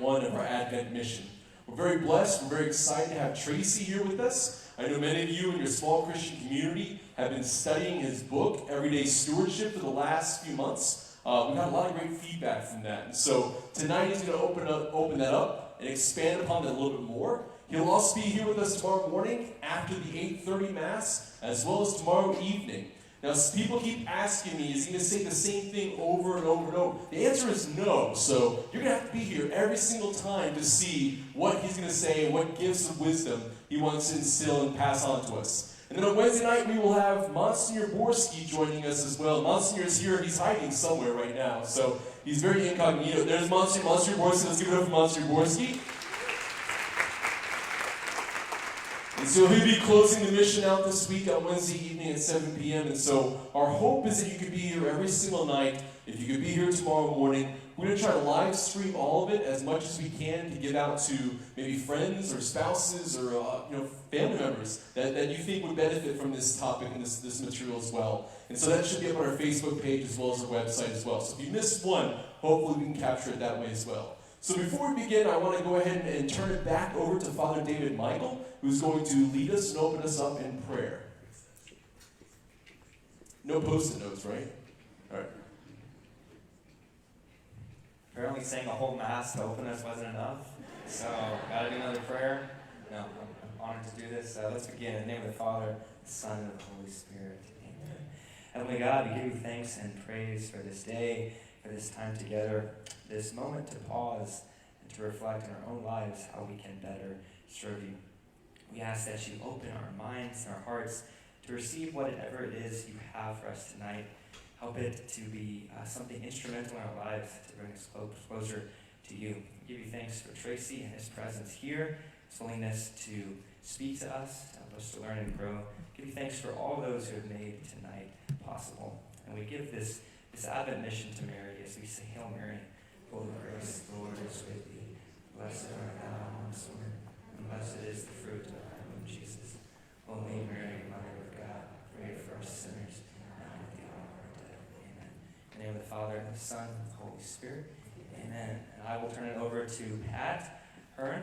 one of our Advent mission. We're very blessed. We're very excited to have Tracy here with us. I know many of you in your small Christian community have been studying his book, Everyday Stewardship, for the last few months. We've had a lot of great feedback from that. And so tonight he's going to open that up and expand upon that a little bit more. He'll also be here with us tomorrow morning after the 8:30 Mass, as well as tomorrow evening. Now, people keep asking me, is he going to say the same thing over and over and over? The answer is no. So you're going to have to be here every single time to see what he's going to say and what gifts of wisdom he wants to instill and pass on to us. And then on Wednesday night, we will have Monsignor Borski joining us as well. Monsignor is here. He's hiding somewhere right now. So he's very incognito. There's Monsignor Borski. Let's give it up for Monsignor Borski. And so he'll be closing the mission out this week on Wednesday evening at 7 p.m. And so our hope is that you could be here every single night. If you could be here tomorrow morning, we're going to try to live stream all of it as much as we can to give out to maybe friends or spouses or family members that you think would benefit from this topic and this material as well. And so that should be up on our Facebook page as well as our website as well. So if you missed one, hopefully we can capture it that way as well. So before we begin, I want to go ahead and turn it back over to Father David Michael, who's going to lead us and open us up in prayer. No post-it notes, right? All right. Apparently saying a whole mass to open us wasn't enough, so gotta do another prayer. No, I'm honored to do this. Let's begin. In the name of the Father, the Son, and the Holy Spirit. Amen. Heavenly God, we give you thanks and praise for this day, for this time together, this moment to pause and to reflect on our own lives, how we can better serve you. We ask that you open our minds and our hearts to receive whatever it is you have for us tonight. Help it to be something instrumental in our lives to bring us closer to you. We give you thanks for Tracy and his presence here, his willingness to speak to us, to help us to learn and grow. Give you thanks for all those who have made tonight possible. And we give this Advent mission to Mary as we say, Hail Mary, full of grace, the Lord is with thee. Blessed art thou amongst women, and blessed is the fruit of thy womb, Jesus. Holy Mary, Mother of God, pray for us sinners, now and at the hour of our death. Amen. In the name of the Father, and the Son, and the Holy Spirit. Amen. And I will turn it over to Pat Hearn,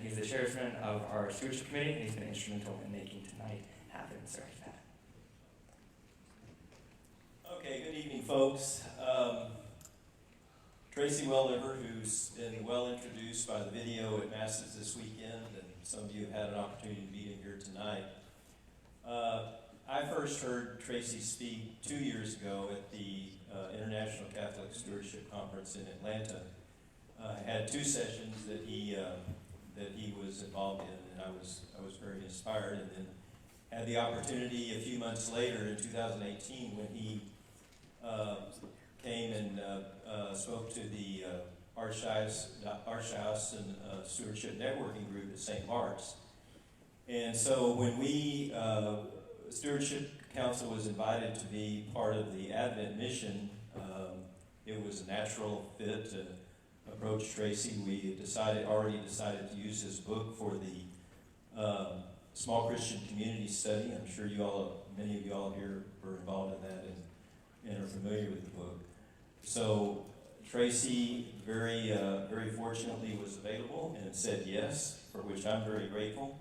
he's the chairman of our Stewardship Committee, and he's been instrumental in making tonight happen. Sorry, Pat. Okay, good evening, folks. Tracy Welliver, who's been well introduced by the video at Masses this weekend, and some of you have had an opportunity to meet him here tonight. I first heard Tracy speak 2 years ago at the International Catholic Stewardship Conference in Atlanta. I had 2 sessions that he was involved in, and I was very inspired. And then had the opportunity a few months later in 2018 when he came and spoke to the Archdiocesan Stewardship Networking Group at St. Mark's. And so when we, Stewardship Council was invited to be part of the Advent mission, it was a natural fit to approach Tracy. We already decided to use his book for the Small Christian Community Study. I'm sure many of you all here were involved in that and are familiar with the book. So Tracy very fortunately was available and said yes, for which I'm very grateful.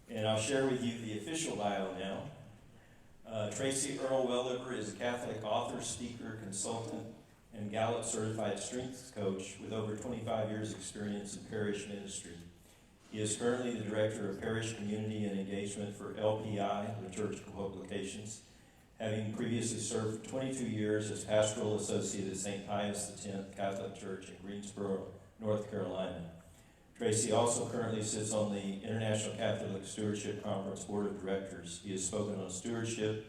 And I'll share with you the official bio now. Tracy Earl Welliver is a Catholic author, speaker, consultant, and Gallup certified strength coach with over 25 years experience in parish ministry. He is currently the director of parish community and engagement for LPI, Liturgical Publications, having previously served for 22 years as pastoral associate at St. Pius X Catholic Church in Greensboro, North Carolina. Tracy also currently sits on the International Catholic Stewardship Conference Board of Directors. He has spoken on stewardship,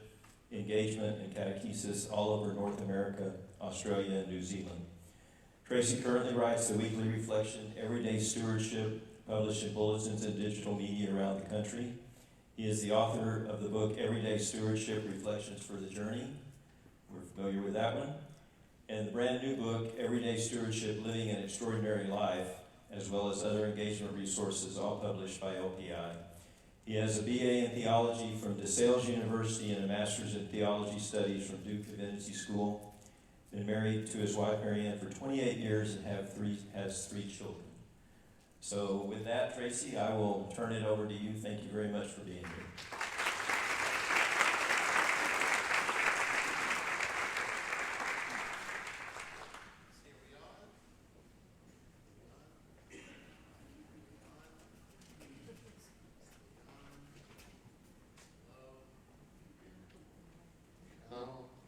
engagement, and catechesis all over North America, Australia, and New Zealand. Tracy currently writes the weekly reflection, Everyday Stewardship, published in bulletins and digital media around the country. He is the author of the book, Everyday Stewardship, Reflections for the Journey. We're familiar with that one. And the brand new book, Everyday Stewardship, Living an Extraordinary Life, as well as other engagement resources, all published by LPI. He has a BA in Theology from DeSales University and a Master's in Theology Studies from Duke Divinity School. Been married to his wife, Marianne, for 28 years and has 3 children. So with that, Tracy, I will turn it over to you. Thank you very much for being here.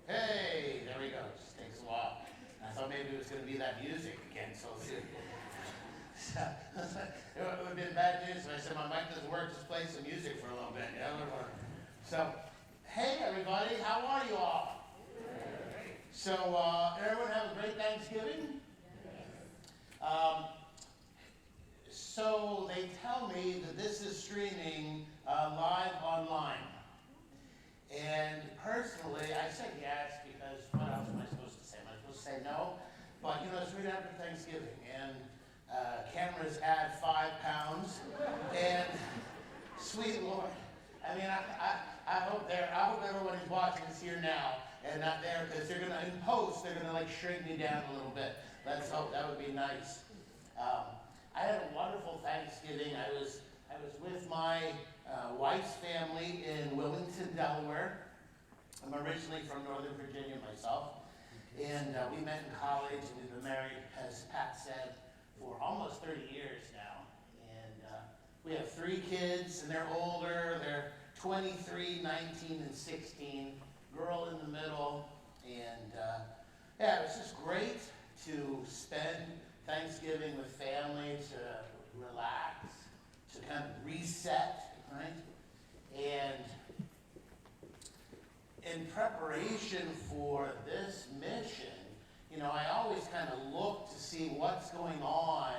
Hey, there we go. Just takes a while. I thought maybe it was going to be that music again. So it would have been bad news if I said my mic doesn't work. Just play some music for a little bit. So, hey everybody, how are you all? So, everyone have a great Thanksgiving? So they tell me that this is streaming live online. And personally, I said yes because what else am I supposed to say? Am I supposed to say no? But it's right after Thanksgiving, and cameras add 5 pounds. And sweet Lord, I mean, I hope everyone who's watching is here now and not there, because they're gonna in post they're gonna like shrink me down a little bit. Let's hope. That would be nice. I had a wonderful Thanksgiving. I was with my wife's family in Wilmington, Delaware. I'm originally from Northern Virginia myself, and we met in college, and we've been married, as Pat said, for almost 30 years now. And we have 3 kids, and they're older. They're 23, 19, and 16. Girl in the middle, and yeah, it was just great to spend Thanksgiving with family, to relax, to kind of reset, right? And in preparation for this mission, I always kind of look to see what's going on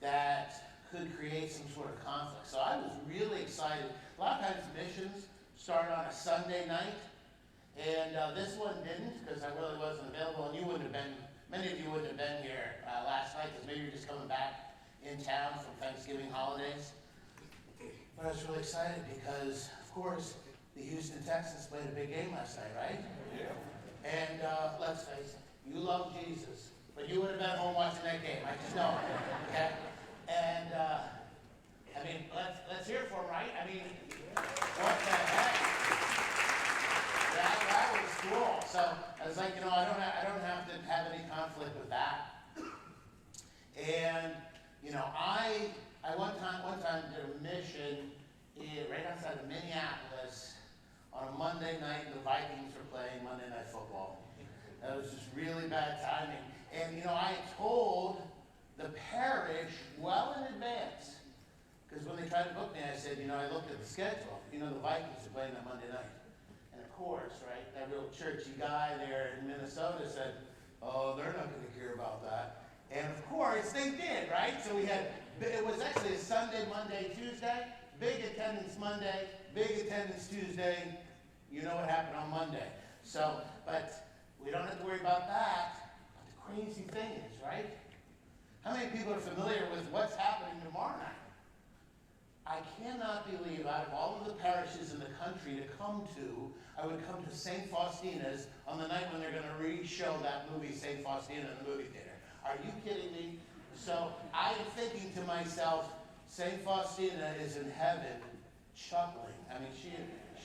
that could create some sort of conflict. So I was really excited. A lot of times missions start on a Sunday night, and this one didn't, because I really wasn't available, and you wouldn't have been, many of you wouldn't have been here last night, because maybe you're just coming back in town from Thanksgiving holidays. But I was really excited because, of course, the Houston Texans played a big game last night, right? Yeah. And let's face it, you love Jesus, but you would have been home watching that game. I just know it, okay? And I mean, let's hear it for him, right? I mean, what the heck? That was cool. So I was like, I don't have to have any conflict with that. And I one time did a mission right outside of Minneapolis on a Monday night. The Vikings were playing Monday Night Football. That was just really bad timing. And I told the parish well in advance, because when they tried to book me, I said, I looked at the schedule. The Vikings are playing that Monday night. And of course, right, that real churchy guy there in Minnesota said, oh, they're not going to care about that. And of course, they did, right? So it was actually a Sunday, Monday, Tuesday, big attendance Monday, big attendance Tuesday. You know what happened on Monday. So, but we don't have to worry about that. But the crazy thing is, right? How many people are familiar with what's happening tomorrow night? I cannot believe out of all of the parishes in the country to come to, I would come to St. Faustina's on the night when they're going to re-show that movie, St. Faustina, in the movie theater. Are you kidding me? So I'm thinking to myself, St. Faustina is in heaven chuckling. I mean,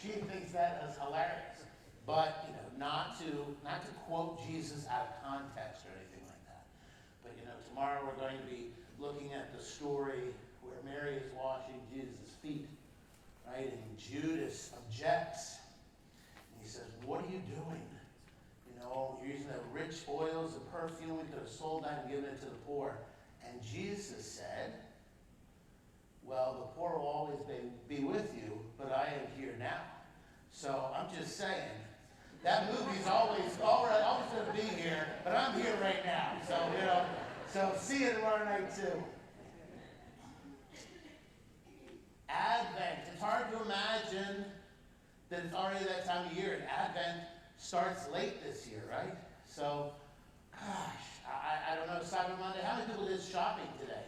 she thinks that is hilarious. But, not to quote Jesus out of context or anything like that. But, tomorrow we're going to be looking at the story where Mary is washing Jesus' feet, right? And Judas objects. And he says, what are you doing? You're using the rich oils, the perfume, we could have sold that and given it to the poor. And Jesus said, well, the poor will always be with you, but I am here now. So I'm just saying, that movie's always going to be here, but I'm here right now. So, so see you tomorrow night too. Advent. It's hard to imagine that it's already that time of year, and Advent starts late this year, right? So, gosh, I don't know, Cyber Monday. How many people did shopping today?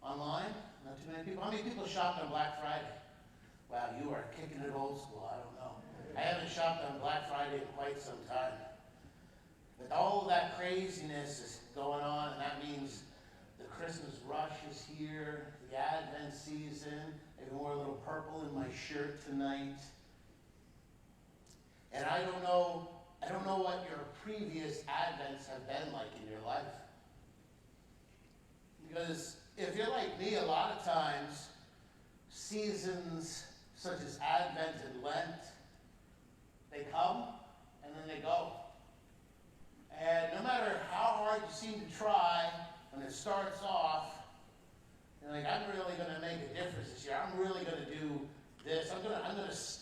Online? Not too many people. How many people shopped on Black Friday? Wow, you are kicking it old school. I don't know. I haven't shopped on Black Friday in quite some time. But all of that craziness is going on, and that means the Christmas rush is here, the Advent season. I even wore a little purple in my shirt tonight. And I don't know what your previous Advents have been like in your life. Because if you're like me, a lot of times, seasons such as Advent and Lent, they come and then they go. And no matter how hard you seem to try, when it starts off, you're like, I'm really going to make a difference this year. I'm really going to do this.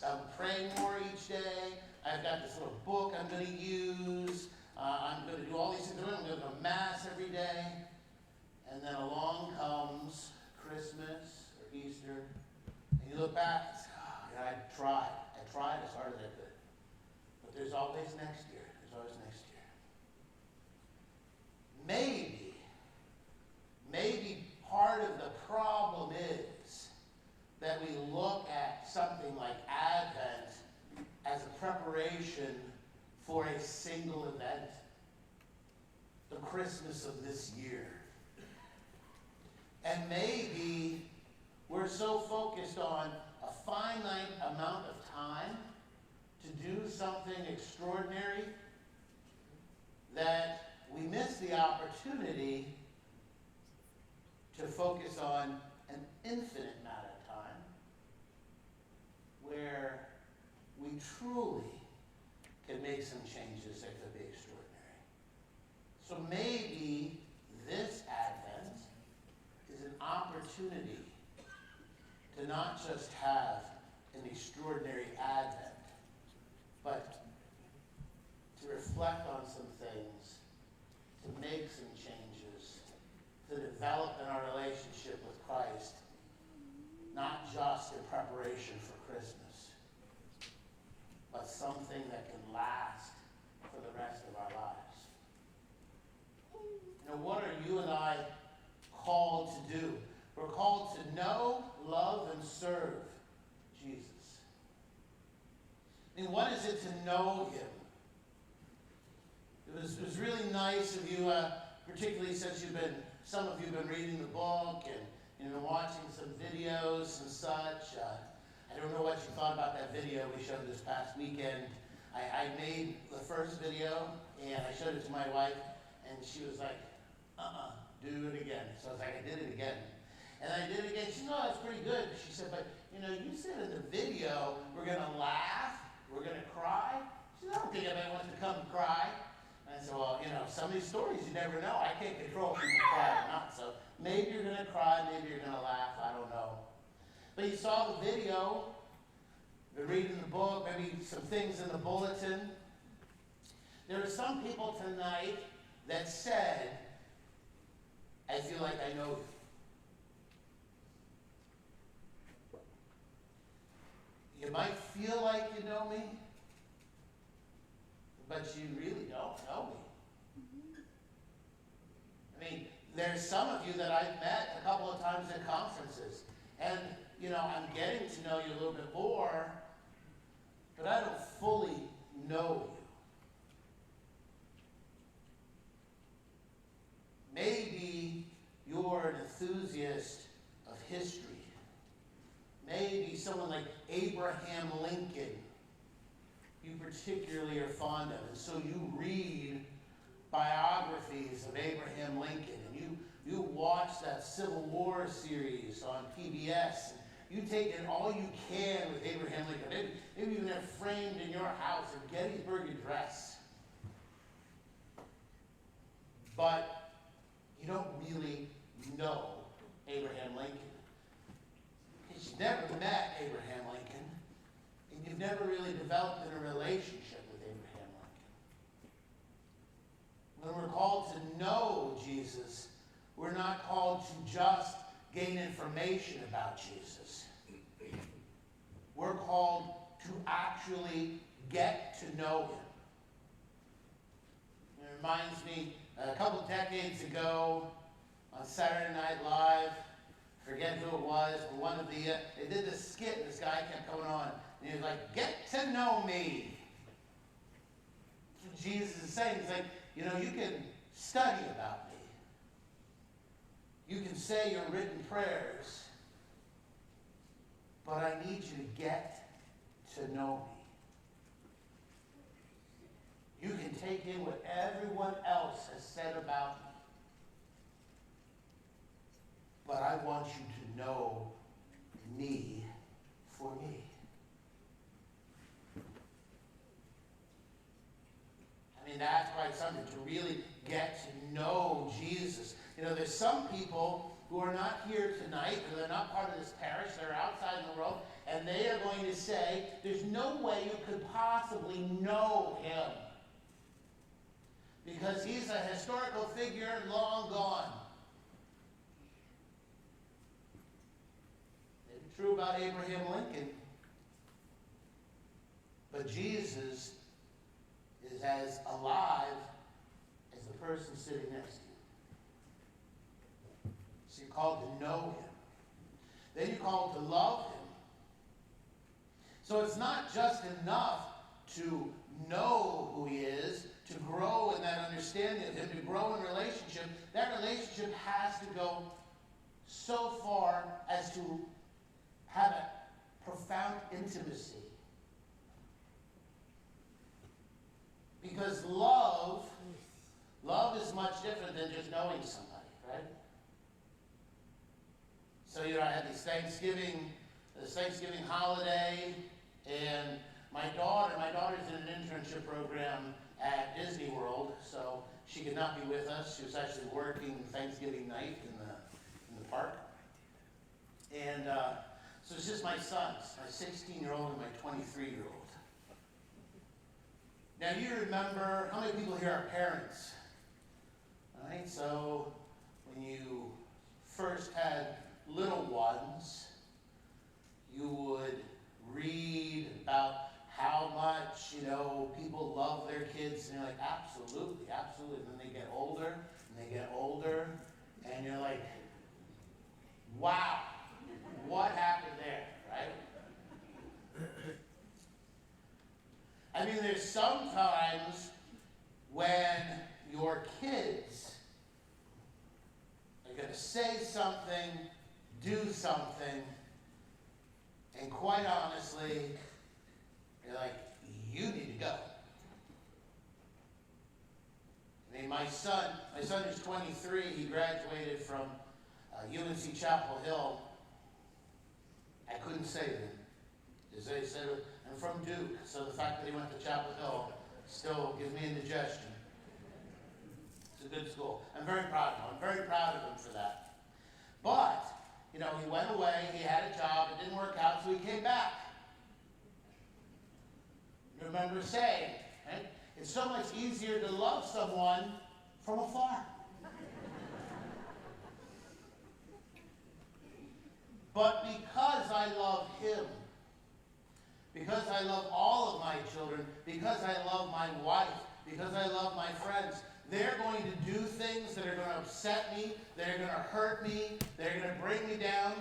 I'm praying more each day. I've got this little book I'm going to use. I'm going to do all these things. I'm going to go to Mass every day. And then along comes Christmas or Easter. And you look back and say, oh, yeah, I tried as hard as I could. But there's always next year. There's always next year. Maybe part of the problem is that we look at something like Advent as a preparation for a single event, the Christmas of this year. And maybe we're so focused on a finite amount of time to do something extraordinary that we miss the opportunity to focus on an infinite amount of time where we truly can make some changes that could be extraordinary. So maybe this Advent is an opportunity to not just have an extraordinary Advent, but to reflect on some things, to make some changes, to develop in our relationship with Christ, not just in preparation for Christmas, but something that can last for the rest of our lives. You know, what are you and I called to do? We're called to know, love, and serve Jesus. I mean, what is it to know him? It was really nice of you, particularly since some of you have been reading the book and watching some videos and such. I don't know what you thought about that video we showed this past weekend. I made the first video and I showed it to my wife and she was like, do it again. So I was like, I did it again. And I did it again. She said, oh, that's pretty good. She said, but you said in the video, we're going to laugh, we're going to cry. She said, I don't think anybody wants to come and cry. And I said, well, some of these stories you never know. I can't control if people cry or not. So maybe you're going to cry, maybe you're going to laugh. I don't know. But you saw the video, been reading the book, maybe some things in the bulletin. There are some people tonight that said, I feel like I know you. You might feel like you know me, but you really don't know me. I mean, there's some of you that I've met a couple of times at conferences, and, I'm getting to know you a little bit more, but I don't fully know you. Maybe you're an enthusiast of history. Maybe someone like Abraham Lincoln you particularly are fond of. And so you read biographies of Abraham Lincoln, and you watch that Civil War series on PBS. And you take in all you can with Abraham Lincoln. Maybe even have framed in your house a Gettysburg Address. But you don't really know Abraham Lincoln. Because you've never met Abraham Lincoln, and you've never really developed in a relationship with Abraham Lincoln. When we're called to know Jesus, we're not called to just gain information about Jesus. We're called to actually get to know him. It reminds me, a couple decades ago, on Saturday Night Live, forget who it was, but they did this skit, and this guy kept coming on, and he was like, get to know me. That's what Jesus is saying. He's like, you can study about me. You can say your written prayers, but I need you to get to know me. You can take in what everyone else has said about me, but I want you to know me for me. I mean, that's why it's something to really get to know Jesus. You know, there's some people who are not here tonight, or they're not part of this parish, they're outside in the world, and they are going to say, there's no way you could possibly know him, because he's a historical figure long gone. It's true about Abraham Lincoln, but Jesus is as alive as the person sitting next to you. So you're called to know him. Then you're called to love him. So it's not just enough to know who he is, to grow in that understanding of him, to grow in relationship. That relationship has to go so far as to have a profound intimacy. Because love is much different than just knowing somebody, right? So, you know, I had this Thanksgiving holiday, and my daughter's in an internship program at Disney World, so she could not be with us. She was actually working Thanksgiving night in the park. And so it's just my sons, my 16-year-old and my 23-year-old. Now, you remember, how many people here are parents? All right, so when you first had little ones, you would read about how much, you know, people love their kids, and you're like, absolutely, absolutely. And then they get older, and you're like, wow, what happened there, right? I mean, there's sometimes when your kids are going to say something, do something, and quite honestly, you're like, you need to go. I mean, my son is 23. He graduated from UNC Chapel Hill. I couldn't say that. They said, I'm from Duke, so the fact that he went to Chapel Hill still gives me indigestion. It's a good school. I'm very proud of him. I'm very proud of him for that. But, you know, he went away, he had a job, it didn't work out, so he came back. You remember saying, right? It's so much easier to love someone from afar. But because I love him, because I love all of my children, because I love my wife, because I love my friends, they're going to do things that are going to upset me, they're going to hurt me, they're going to bring me down,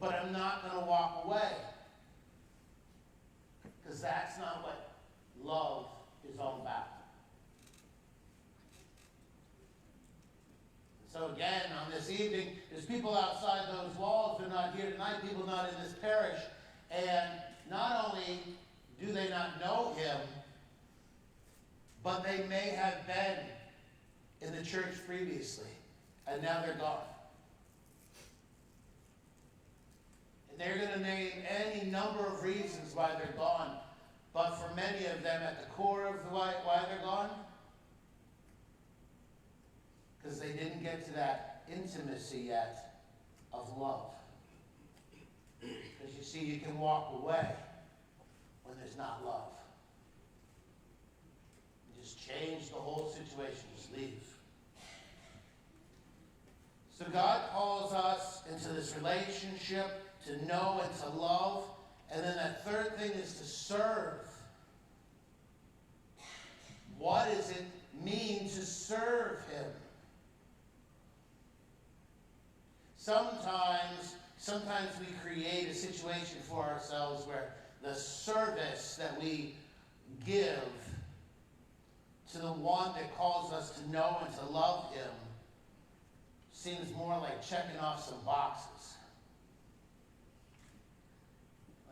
but I'm not going to walk away. Because that's not what love is all about. So again, on this evening, there's people outside those walls. They're not here tonight, people not in this parish. And not only do they not know him, but they may have been in the church previously, and now they're gone. And they're going to name any number of reasons why they're gone. But for many of them, at the core of why they're gone, because they didn't get to that intimacy yet of love. Because you see, you can walk away when there's not love. You just change the whole situation, just leave. So God calls us into this relationship to know and to love. And then that third thing is to serve. What does it mean to serve him? Sometimes we create a situation for ourselves where the service that we give to the one that calls us to know and to love him seems more like checking off some boxes.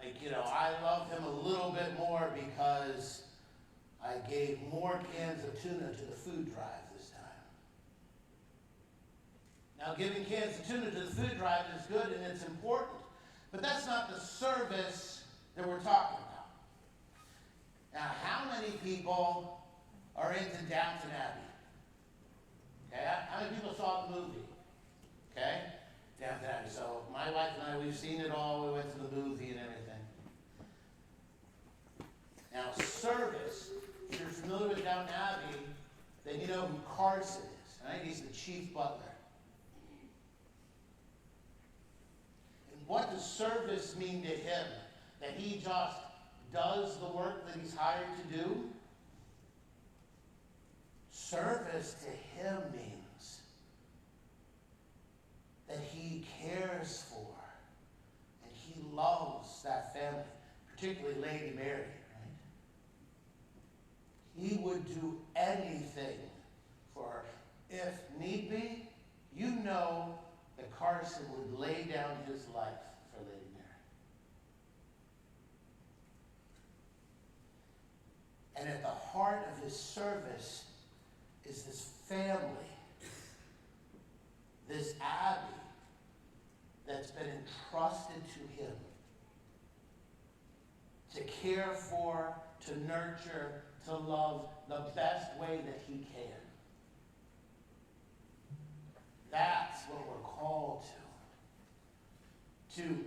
Like, I love him a little bit more because I gave more cans of tuna to the food drive this time. Now, giving cans of tuna to the food drive is good and it's important, but that's not the service that we're talking about. Now, how many people are into Downton Abbey? Okay, how many people saw the movie? Okay, Downton Abbey. So my wife and I, we've seen it all. We went to the movie and everything. Now, service, if you're familiar with Downton Abbey, then you know who Carson is, right? He's the chief butler. And what does service mean to him? That he just does the work that he's hired to do? Service to him means that he cares for and he loves that family, particularly Lady Mary. He would do anything for her. If need be, you know that Carson would lay down his life for Lady Mary. And at the heart of his service is this family, this Abbey that's been entrusted to him to care for, to nurture, to love the best way that he can. That's what we're called to. To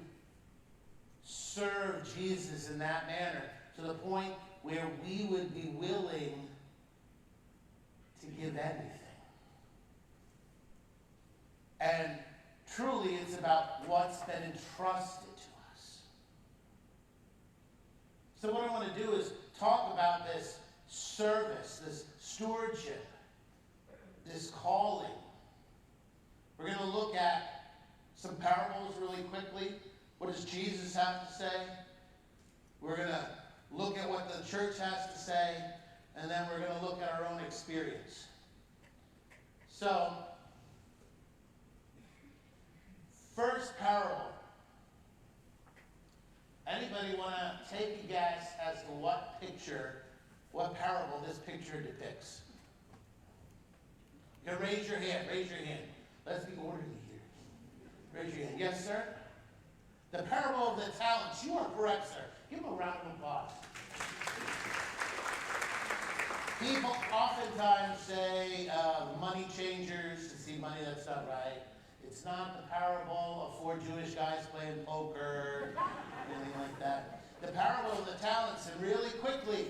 serve Jesus in that manner, to the point where we would be willing to give anything. And truly, it's about what's been entrusted to us. So what I want to do is talk about this service, this stewardship, this calling. We're going to look at some parables really quickly. What does Jesus have to say? We're going to look at what the church has to say, and then we're going to look at our own experience. So, first parable. Anybody want to take a guess as to what parable this picture depicts? You can raise your hand, Let's be orderly here. Raise your hand. Yes, sir? The parable of the talents. You are correct, sir. Give him a round of applause. People oftentimes say money changers to see money. That's not right. It's not the parable of 4 Jewish guys playing poker, anything like that. The parable of the talents, and really quickly,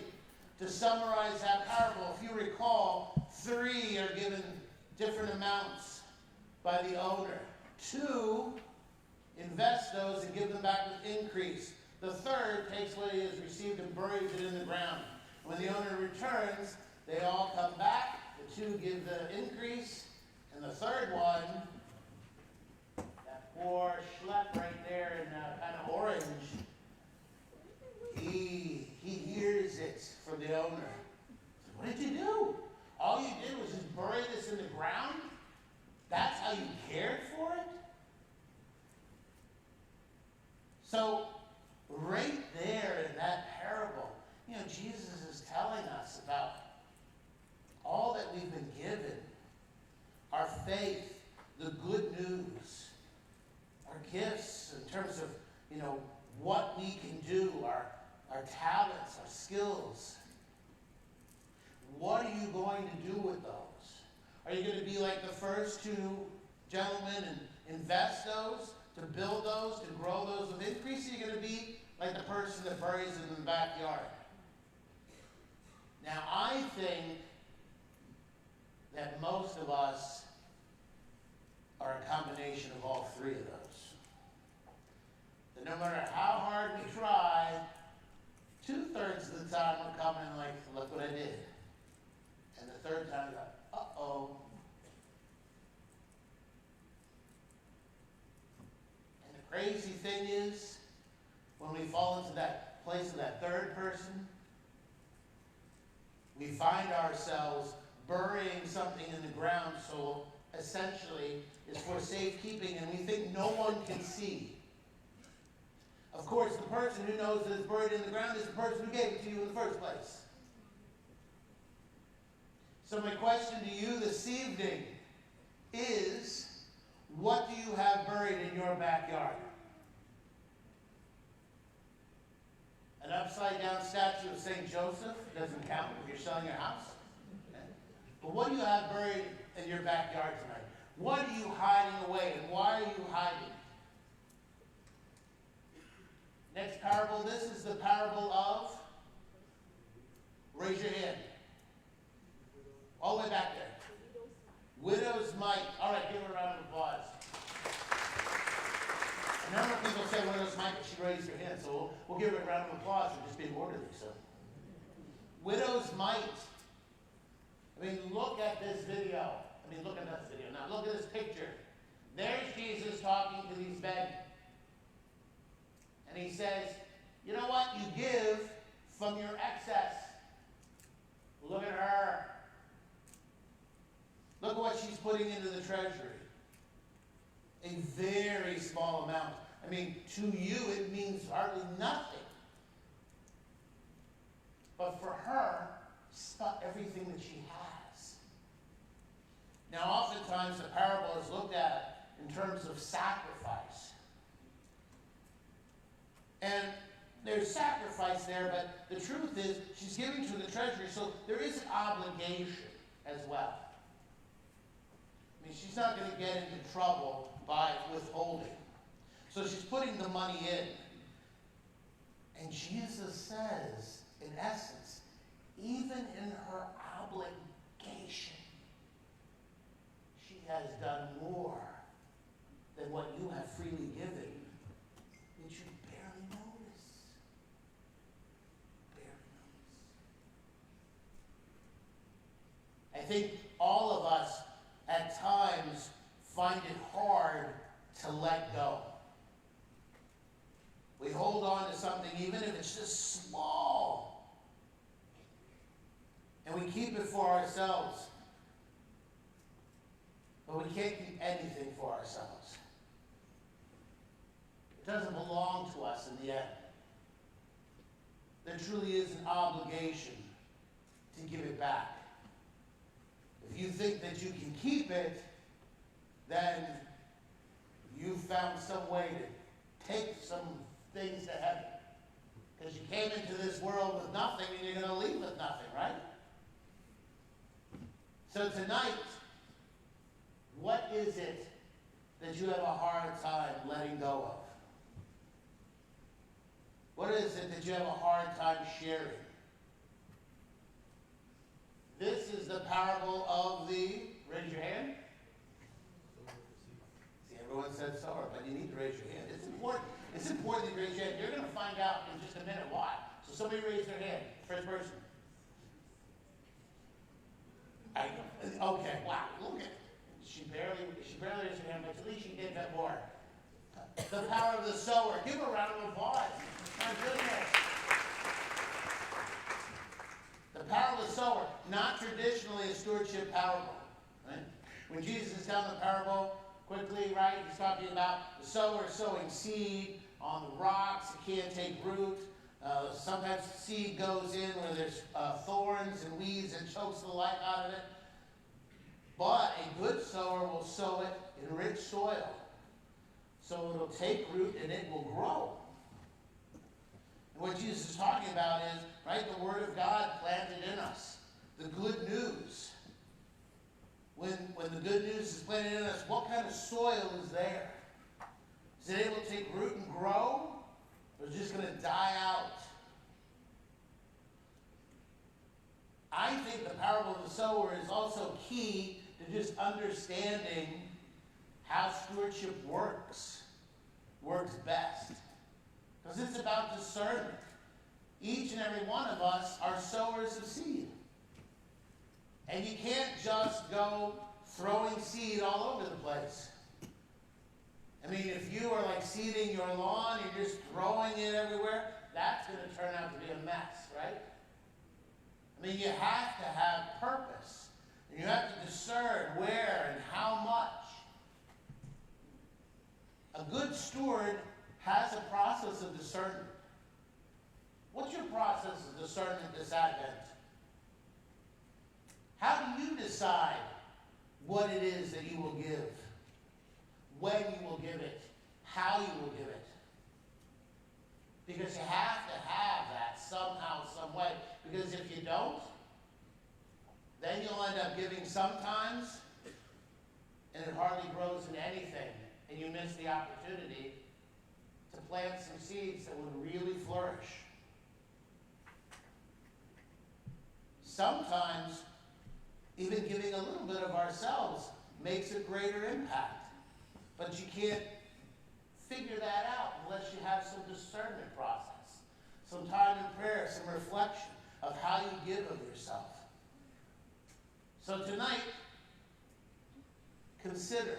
to summarize that parable, if you recall, 3 are given different amounts by the owner. 2 invest those and give them back with increase. The 3rd takes what he has received and buries it in the ground. When the owner returns, they all come back. The 2 give the increase, and the 3rd one, that poor schlep right there in kind of orange, he hears it from the owner. What did you do? All you did was just bury this in the ground? That's how you cared for it? So, right there in that parable, Jesus is telling us about all that we've been given. Our faith, the good news, our gifts in terms of, what we can do, our talents, our skills. What are you going to do with those? Are you going to be like the first 2 gentlemen and invest those, to build those, to grow those with increase? Or are you going to be like the person that buries it in the backyard? Now, I think that most of us are a combination of all 3 of those. That no matter how hard we try, 2/3 of the time we're coming like, look what I did. And the 3rd time, we're like, uh-oh. And the crazy thing is, when we fall into that place of that 3rd person, we find ourselves burying something in the ground so essentially, is for safekeeping, and we think no one can see. Of course, the person who knows that it's buried in the ground is the person who gave it to you in the first place. So my question to you this evening is, what do you have buried in your backyard? An upside-down statue of St. Joseph doesn't count if you're selling your house. Okay. But what do you have buried in your backyard tonight? What are you hiding away, and why are you hiding? Next parable, this is the parable of, raise your hand. All the way back there. Widow's mite. All right, give her a round of applause. A number of people say widow's mite, but she raised her hand, so we'll give her a round of applause for just being orderly. So, widow's mite. I mean, look at this video. Look at this video. Now, look at this picture. There's Jesus talking to these beggars. And he says, you know what? You give from your excess. Look at her. Look at what she's putting into the treasury. A very small amount. To you it means hardly nothing. But for her, she's got everything that she has. Now, oftentimes the parable is looked at in terms of sacrifice. And there's sacrifice there, but the truth is she's giving to the treasury, so there is an obligation as well. She's not going to get into trouble by withholding. So she's putting the money in. And Jesus says, in essence, even in her obligation, she has done more than what you have freely given, that you barely notice. Barely notice. I think all of us at times find it hard to let go. We hold on to something even if it's just small. And we keep it for ourselves. But we can't keep anything for ourselves. It doesn't belong to us in the end. There truly is an obligation to give it back. If you think that you can keep it, then you've found some way to take some things to heaven. Because you came into this world with nothing and you're going to leave with nothing, right? So tonight, what is it that you have a hard time letting go of? What is it that you have a hard time sharing? This is the parable of the, raise your hand. See, everyone said sower, but you need to raise your hand. It's important. It's important that you raise your hand. You're going to find out in just a minute why. So somebody raise their hand. First person. Okay, wow, look at it. She barely raised her hand, but at least she did that more. The power of the sower. Give her a round of applause. My goodness. The parable of the sower, not traditionally a stewardship parable. Right? When Jesus is telling the parable, quickly, right, he's talking about the sower sowing seed on the rocks. It can't take root. Sometimes seed goes in where there's thorns and weeds and chokes the life out of it. But a good sower will sow it in rich soil. So it'll take root and it will grow. And what Jesus is talking about is, right, the Word of God planted in us. The good news. When the good news is planted in us, what kind of soil is there? Is it able to take root and grow? Or is it just going to die out? I think the parable of the sower is also key to just understanding how stewardship works best. Because it's about discernment. Each and every one of us are sowers of seed. And you can't just go throwing seed all over the place. I mean, if you are like seeding your lawn, you're just throwing it everywhere, that's going to turn out to be a mess, right? I mean, you have to have purpose. And you have to discern where and how what it is that you will give, when you will give it, how you will give it. Because you have to have that somehow, some way. Because if you don't, then you'll end up giving sometimes, and it hardly grows into anything, and you miss the opportunity to plant some seeds that would really flourish. Sometimes, even giving a little bit of ourselves makes a greater impact. But you can't figure that out unless you have some discernment process, some time in prayer, some reflection of how you give of yourself. So tonight, consider,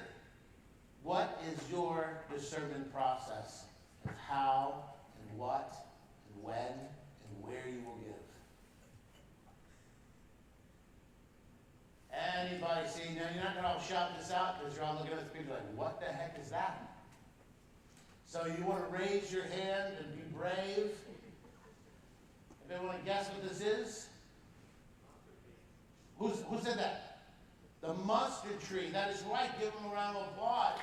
what is your discernment process of how and what and when and where you will give? Anybody see? Now you're not going to all shout this out because you're all looking at the picture like, what the heck is that? So you want to raise your hand and be brave. Anybody want to guess what this is? Who said that? The mustard tree. That is right. Give them a round of applause.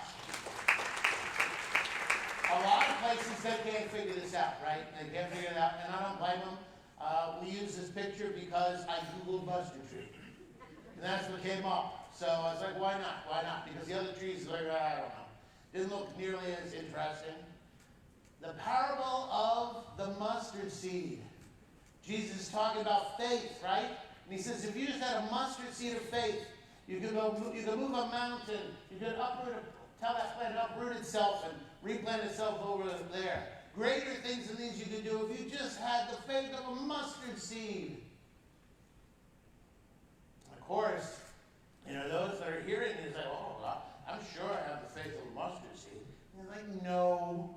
A lot of places they can't figure this out, right? They can't figure it out, and I don't blame them. We use this picture because I Googled mustard tree. And that's what came up. So I was like, why not? Why not? Because the other trees, like, I don't know. Didn't look nearly as interesting. The parable of the mustard seed. Jesus is talking about faith, right? And he says, if you just had a mustard seed of faith, you could move a mountain, you could tell that plant to uproot itself and replant itself over there. Greater things than these you could do if you just had the faith of a mustard seed. Of course, those that are hearing it say, oh, God, I'm sure I have the faith of a mustard seed. And you're like, no,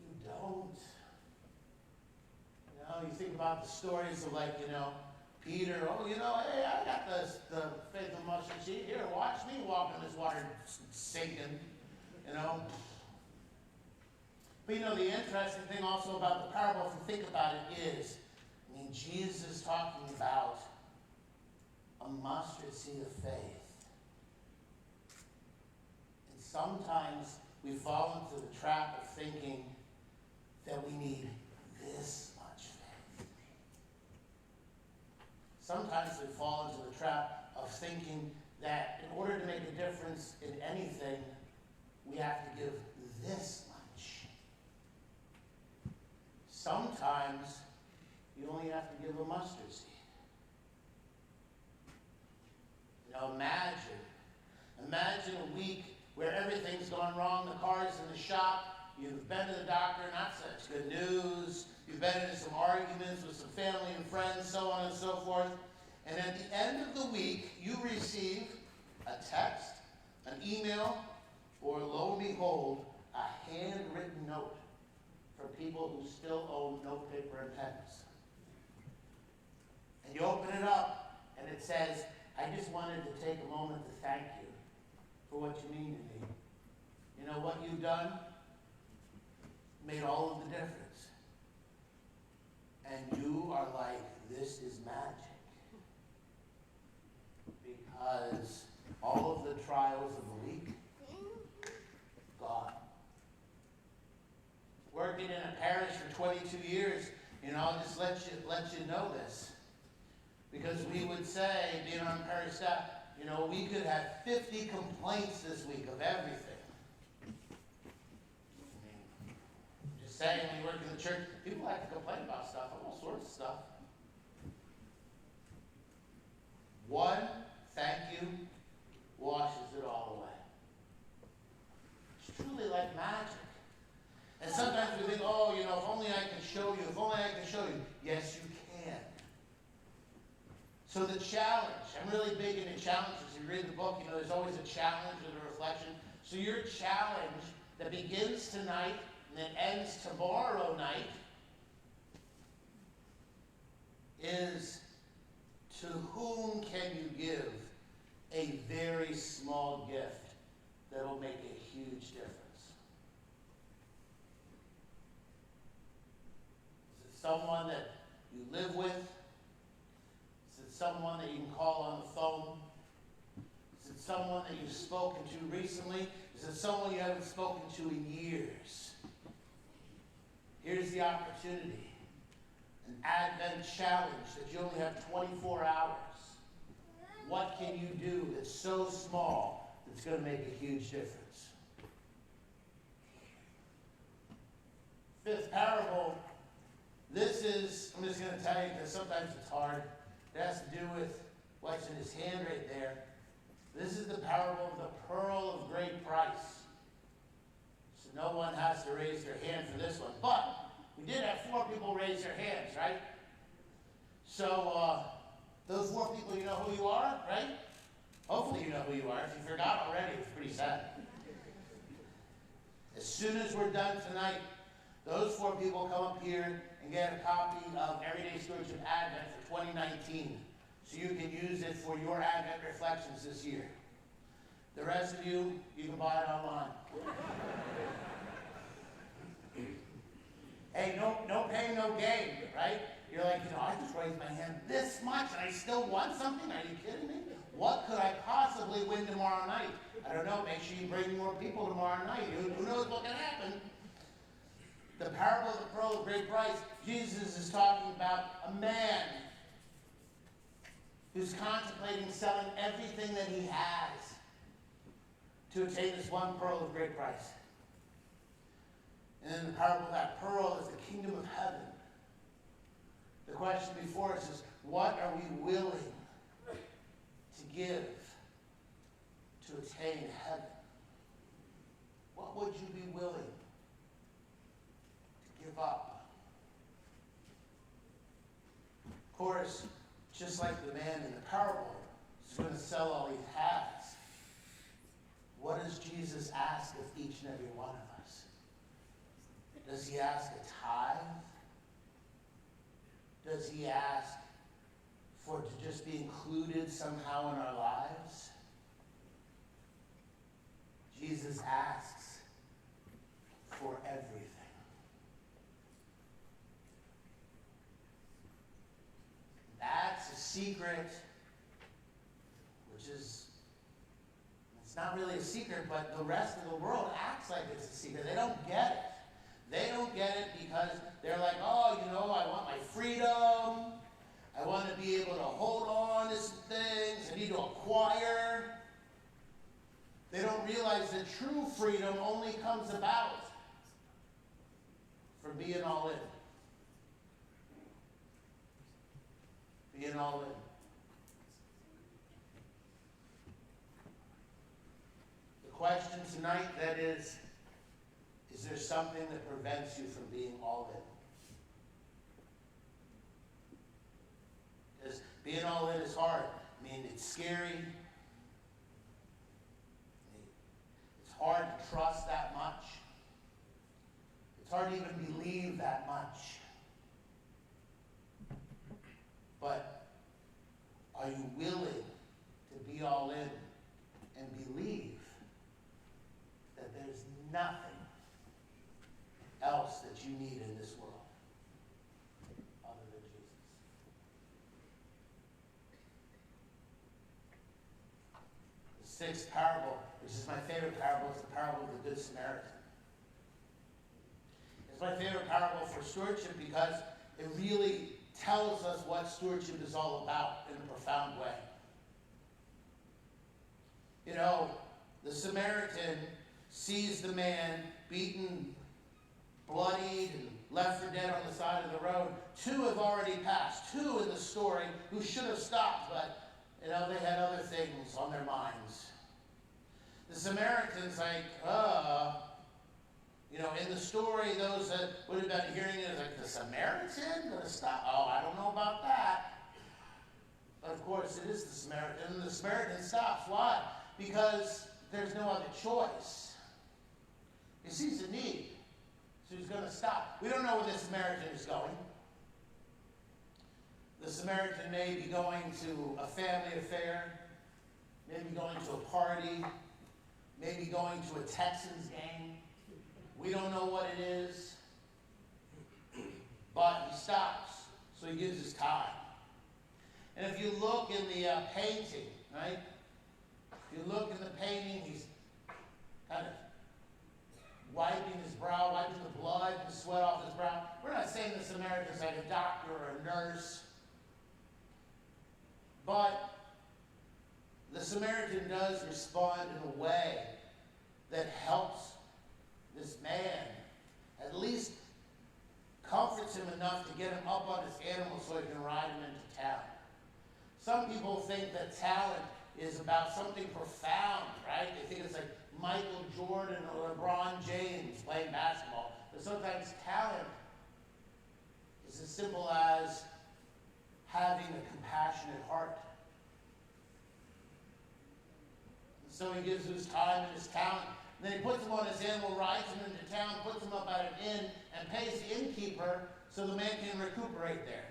you don't. You think about the stories of Peter, hey, I got the faith of a mustard seed. Here, watch me walk in this water sinking, But the interesting thing also about the parable, if you think about it, is, Jesus is talking about a mustard seed of faith. And sometimes we fall into the trap of thinking that we need this much faith. Sometimes we fall into the trap of thinking that in order to make a difference in anything, we have to give this much. Sometimes you only have to give a mustard seed. Imagine a week where everything's gone wrong, the car's in the shop, you've been to the doctor, not such good news, you've been into some arguments with some family and friends, so on and so forth, and at the end of the week, you receive a text, an email, or lo and behold, a handwritten note from people who still own note paper and pens. And you open it up, and it says, I just wanted to take a moment to thank you for what you mean to me. What you've done made all of the difference. And you are like, this is magic. Because all of the trials of the week, gone. Working in a parish for 22 years, I'll just let you know this. Because we would say, being on parish staff, we could have 50 complaints this week of everything. Just saying, when you work in the church, people like to complain about stuff, all sorts of stuff. One thank you washes it all away. It's truly like magic. And sometimes we think, if only I could show you, if only I could show you. Yes, you can. So the challenge, I'm really big into challenges. You read the book, there's always a challenge and a reflection. So your challenge that begins tonight and then ends tomorrow night is, to whom can you give a very small gift that will make a huge difference? Is it someone that you live with? Is it someone that you can call on the phone? someone that you've spoken to recently? Is it someone you haven't spoken to in years? Here's the opportunity. An Advent challenge that you only have 24 hours. What can you do that's so small that's going to make a huge difference? Fifth parable. This is, I'm just going to tell you because sometimes it's hard. It has to do with what's in his hand right there. This is the parable of the pearl of great price. So no one has to raise their hand for this one. But we did have 4 people raise their hands, right? So those 4 people, you know who you are, right? Hopefully you know who you are. If you forgot already, it's pretty sad. As soon as we're done tonight, those 4 people come up here and get a copy of Everyday Stewardship Advent for 2019. So you can use it for your Advent reflections this year. The rest of you, you can buy it online. Hey, no pain, no gain, right? You're like, I just raised my hand this much and I still want something? Are you kidding me? What could I possibly win tomorrow night? I don't know. Make sure you bring more people tomorrow night. Who knows what can happen? The parable of the pearl of great price, Jesus is talking about a man who's contemplating selling everything that he has to attain this one pearl of great price. And then the parable of that pearl is the kingdom of heaven. The question before us is, what are we willing to give to attain heaven? What would you be willing to give up? Of course, just like the man in the parable is going to sell all he has, what does Jesus ask of each and every one of us? Does he ask a tithe? Does he ask for it to just be included somehow in our lives? Jesus asks for everything. That's a secret, which is, it's not really a secret, but the rest of the world acts like it's a secret. They don't get it. They don't get it because they're like, I want my freedom. I want to be able to hold on to some things. I need to acquire. They don't realize that true freedom only comes about from being all in. Being all in. The question tonight, that is there something that prevents you from being all in? Because being all in is hard. It's scary. It's hard to trust that much. It's hard to even believe that much. But are you willing to be all in and believe that there's nothing else that you need in this world other than Jesus? The 6th parable, which is my favorite parable, is the parable of the Good Samaritan. It's my favorite parable for stewardship because it really tells us what stewardship is all about in a profound way. The Samaritan sees the man beaten, bloodied, and left for dead on the side of the road. 2 have already passed. 2 in the story who should have stopped, but they had other things on their minds. The Samaritan's like, in the story, those that would have been hearing it, like, the Samaritan going to stop? I don't know about that. But of course, it is the Samaritan, and the Samaritan stops. Why? Because there's no other choice. He sees a need, so he's going to stop. We don't know where the Samaritan is going. The Samaritan may be going to a family affair, maybe going to a party, maybe going to a Texans game. We don't know what it is, but he stops, so he gives his time. And if you look in the painting, right? If you look singing, he's kind of wiping his brow, wiping the blood and sweat off his brow. We're not saying the Samaritan's like a doctor or a nurse, but the Samaritan does respond in a way that helps this man, at least comforts him enough to get him up on his animal so he can ride him into town. Some people think that talent is about something profound, right? They think it's like Michael Jordan or LeBron James playing basketball. But sometimes talent is as simple as having a compassionate heart. And so he gives his time and his talent. And then he puts him on his animal, rides him into town, puts him up at an inn, and pays the innkeeper so the man can recuperate there.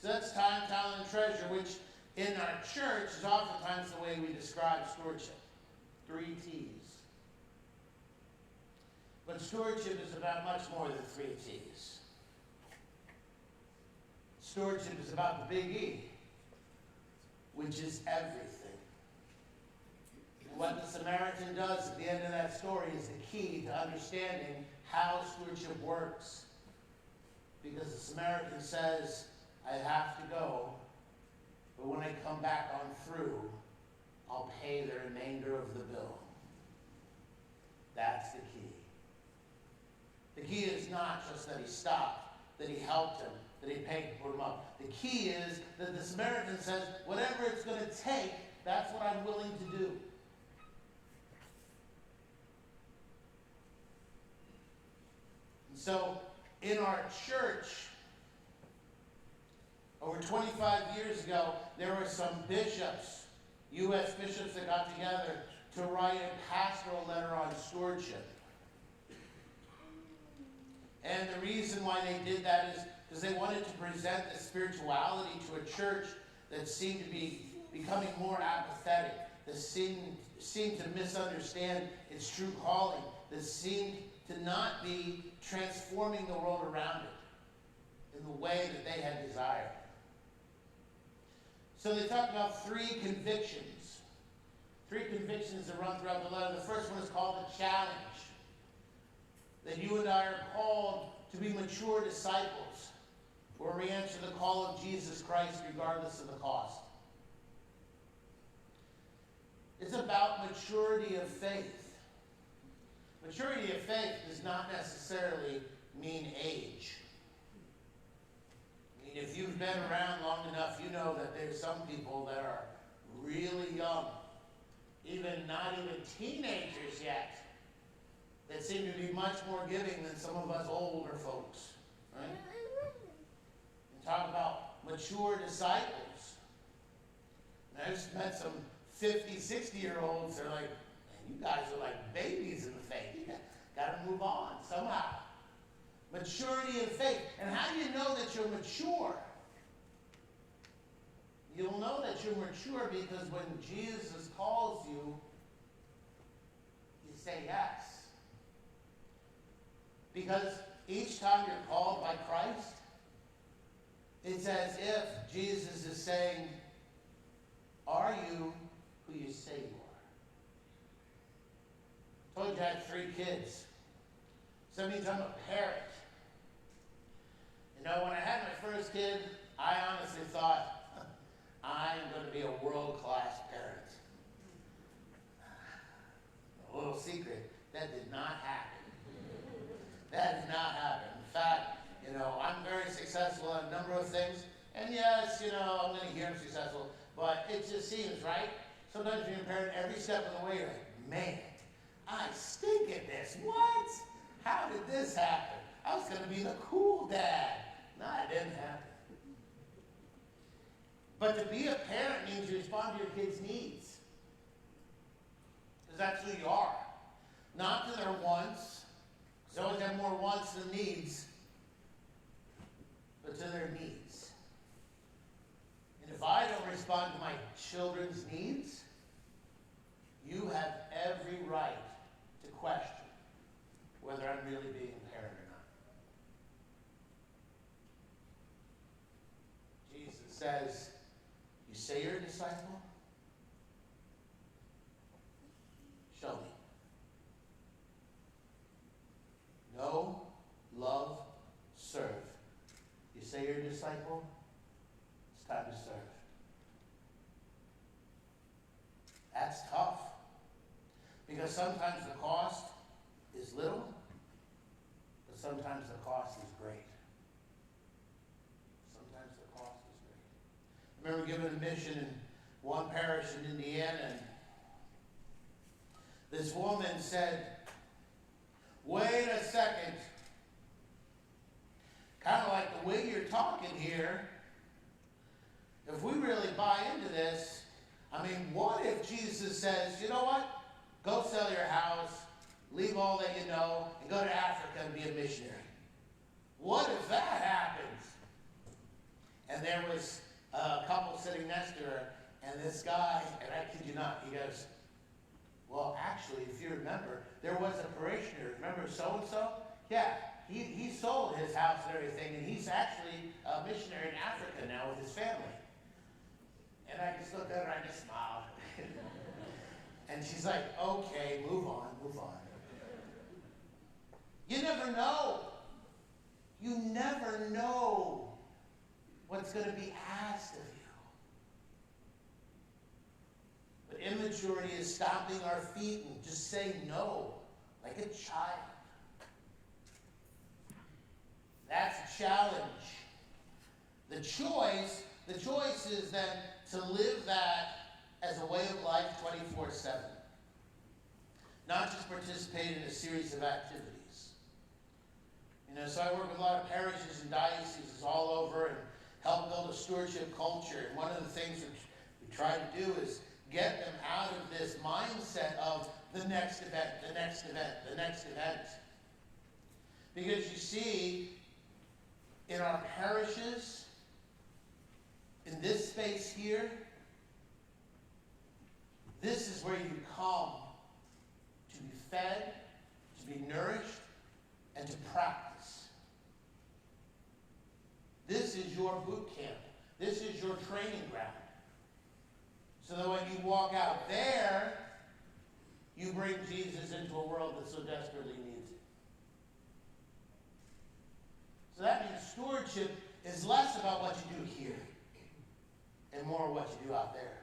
So that's time, talent, and treasure, which in our church is oftentimes the way we describe stewardship. 3 T's. But stewardship is about much more than 3 T's. Stewardship is about the big E, which is everything. What the Samaritan does at the end of that story is the key to understanding how stewardship works. Because the Samaritan says, I have to go, but when I come back on through, I'll pay the remainder of the bill. That's the key. The key is not just that he stopped, that he helped him, that he paid to put him up. The key is that the Samaritan says, whatever it's going to take, that's what I'm willing to do. And so, in our church, over 25 years ago, there were some bishops, U.S. bishops that got together to write a pastoral letter on stewardship. And the reason why they did that is because they wanted to present the spirituality to a church that seemed to be becoming more apathetic, that seemed to misunderstand its true calling, that seemed to not be transforming the world around it in the way that they had desired. So they talk about 3 convictions. 3 convictions that run throughout the letter. The first one is called the challenge. That you and I are called to be mature disciples, where we answer the call of Jesus Christ regardless of the cost. It's about maturity of faith. Maturity of faith does not necessarily mean age. I mean, if you've been around long enough, you know that there's some people that are really young, not even teenagers yet, that seem to be much more giving than some of us older folks, right? And talk about mature disciples. And I just met some 50, 60-year-olds. They're like, man, you guys are like babies in the faith. You got to move on somehow. Maturity in faith. And how do you know that you're mature? You'll know that you're mature because when Jesus calls you, you say yes. Because each time you're called by Christ, it's as if Jesus is saying, are you who you say you are? I told you I had 3 kids. So that means I'm a parent. You know, when I had my first kid, I honestly thought, I'm going to be a world-class parent. A little secret, that did not happen. That did not happen. In fact, I'm very successful in a number of things. And yes, I'm going to hear I'm successful. But it just seems, right? Sometimes you're a parent every step of the way, you're like, man, I stink at this. What? How did this happen? I was going to be the cool dad. No, it didn't happen. But to be a parent means you respond to your kids' needs. Because that's who you are. Not to their wants. Because they always have more wants than needs. But to their needs. And if I don't respond to my children's needs, you have every right to question whether I'm really being a parent or not. Jesus says, you say you're a disciple? disciple, it's time to serve. That's tough. Because sometimes the cost is little, but sometimes the cost is great. Sometimes the cost is great. I remember giving a mission in one parish in Indiana, and this woman said, "Wait a second. Kind of like the way you're talking here, if we really buy into this, I mean, what if Jesus says, you know what? Go sell your house, leave all that you know, and go to Africa and be a missionary. What if that happens?" And there was a couple sitting next to her, and this guy, and I kid you not, he goes, "Well, actually, if you remember, there was a parishioner. Remember so-and-so? Yeah, he sold his house and everything, and he's actually a missionary in Africa now with his family." And I just looked at her, I just smiled. And she's like, "Okay, move on, move on." You never know. You never know what's going to be asked of you. But immaturity is stomping our feet and just saying no, like a child. That's a challenge. The choice is then to live that as a way of life 24/7. Not just participate in a series of activities. So I work with a lot of parishes and dioceses all over and help build a stewardship culture. And one of the things that we try to do is get them out of this mindset of the next event, the next event, the next event. Because you see, in our parishes, in this space here, this is where you come to be fed, to be nourished, and to practice. This is your boot camp. This is your training ground. So that when you walk out there, you bring Jesus into a world that so desperately needs it. So that means stewardship is less about what you do here and more what you do out there.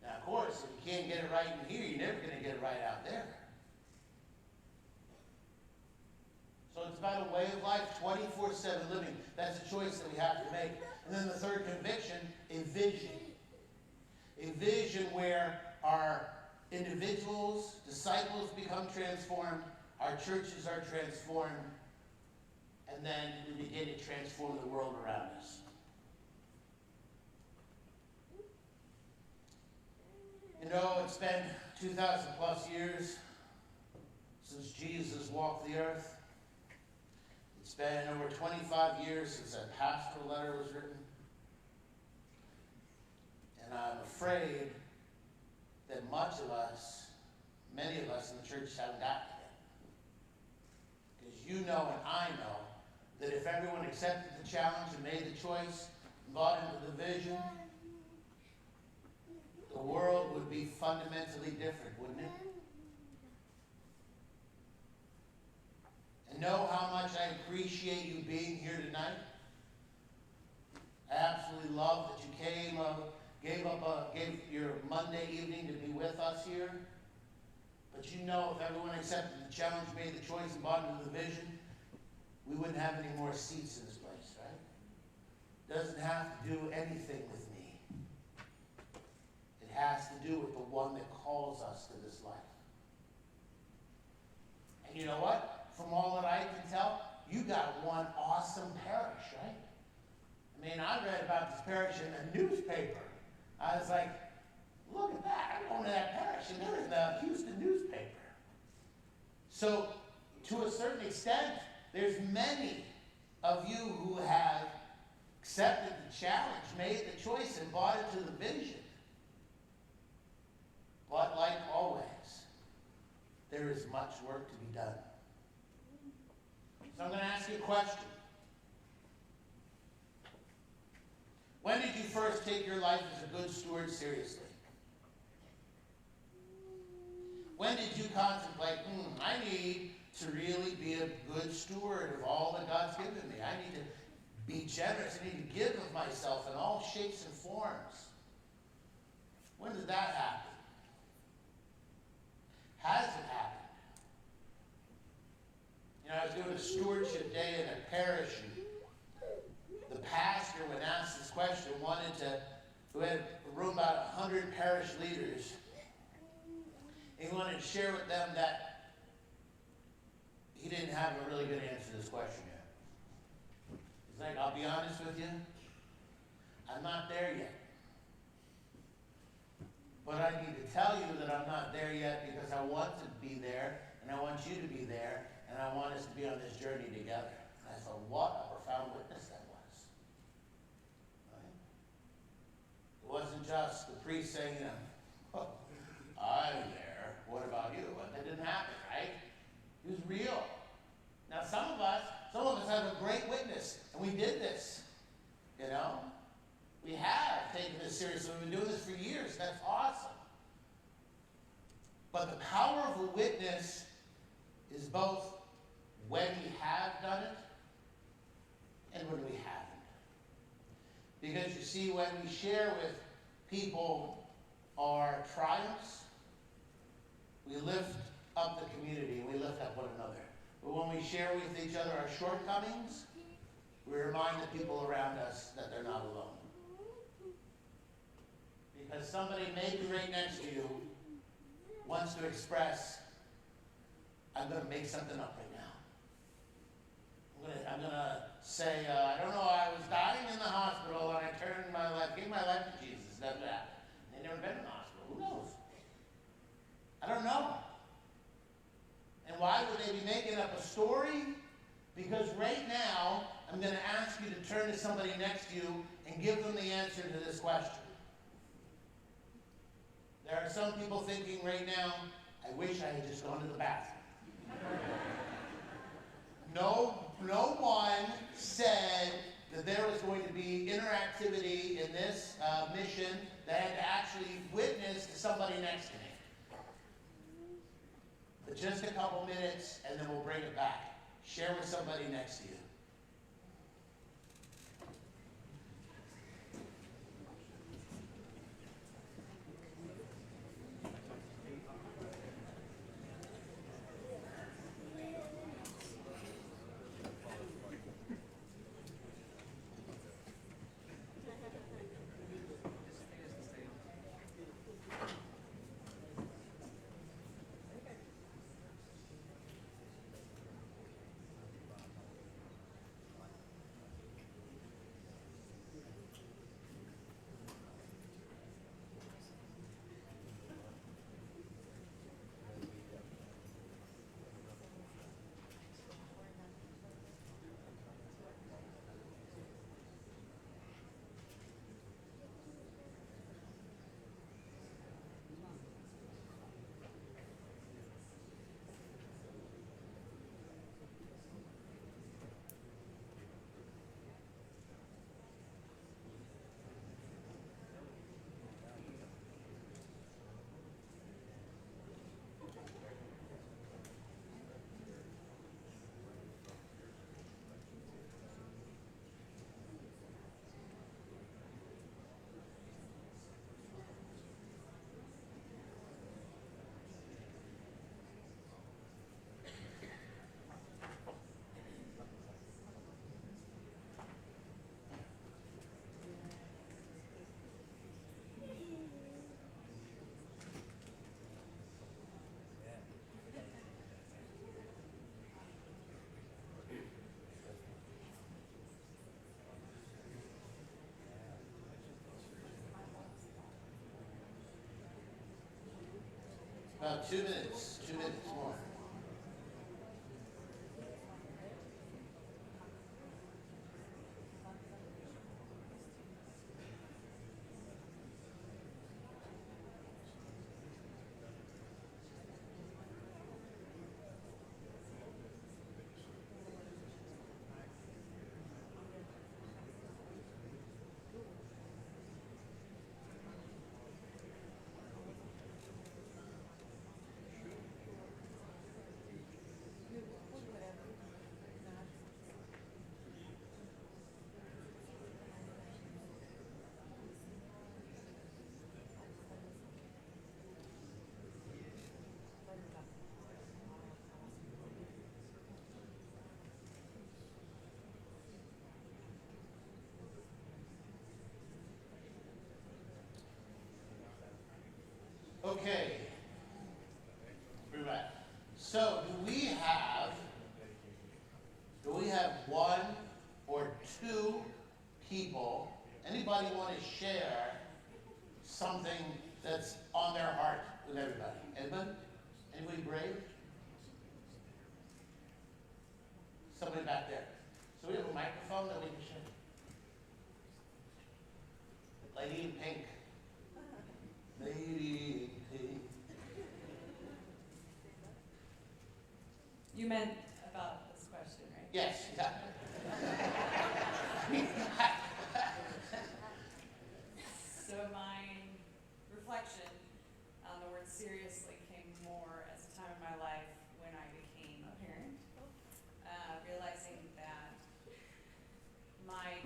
Now, of course, if you can't get it right in here, you're never going to get it right out there. So it's about a way of life, 24/7 living. That's a choice that we have to make. And then the third conviction, a vision. A vision where our individuals, disciples become transformed, our churches are transformed, and then we begin to transform the world around us. It's been 2,000 plus years since Jesus walked the earth. It's been over 25 years since that pastoral letter was written. And I'm afraid that many of us in the church haven't gotten it yet. Because you know and I know that if everyone accepted the challenge and made the choice and bought into the vision, the world would be fundamentally different, wouldn't it? And know how much I appreciate you being here tonight. I absolutely love that you came, gave your Monday evening to be with us here. But if everyone accepted the challenge, made the choice, and bought into the vision, we wouldn't have any more seats in this place, right? Doesn't have to do anything with me. It has to do with the one that calls us to this life. And you know what? From all that I can tell, you got one awesome parish, right? I read about this parish in a newspaper. I was like, look at that. I'm going to that parish, and they're in the Houston newspaper. So, to a certain extent, there's many of you who have accepted the challenge, made the choice, and bought into the vision. But like always, there is much work to be done. So I'm going to ask you a question. When did you first take your life as a good steward seriously? When did you contemplate, I need to really be a good steward of all that God's given me. I need to be generous. I need to give of myself in all shapes and forms. When did that happen? Has it happened? You know, I was doing a stewardship day in a parish, and the pastor, when asked this question, we had a room about 100 parish leaders, and he wanted to share with them that he didn't have a really good answer to this question yet. He's like, I'll be honest with you, I'm not there yet. But I need to tell you that I'm not there yet because I want to be there, and I want you to be there, and I want us to be on this journey together. And I thought, what a profound witness that was. Right? It wasn't just the priest saying, you know, oh, I'm there, what about you? But that didn't happen, right? It was real. Now some of us have a great witness, and we did this, you know? We have taken this seriously. We've been doing this for years. That's awesome. But the power of a witness is both when we have done it and when we haven't. Because you see, when we share with people our triumphs, we lift up the community, we lift up one another. But when we share with each other our shortcomings, we remind the people around us that they're not alone. Because somebody maybe right next to you wants to express, I'm going to make something up right now. I'm going to say, I don't know, I was dying in the hospital and I gave my life to Jesus. That's what happened. They've never been in the hospital. Who knows? I don't know. And why would they be making up a story? Because right now, I'm going to ask you to turn to somebody next to you and give them the answer to this question. There are some people thinking right now, I wish I had just gone to the bathroom. No one said that there was going to be interactivity in this mission that had to actually witness to somebody next to me. But just a couple minutes, and then we'll bring it back. Share with somebody next to you. About 2 minutes more. Okay. We're back. So, do we have one or two people, anybody want to share something that's on their heart with everybody? Anybody? Anybody brave? Somebody back there. So we have a microphone that we can share. Lady in pink. Lady in pink. You meant about this question, right? Yes, yeah. So my reflection on the word seriously came more as a time in my life when I became a parent, realizing that my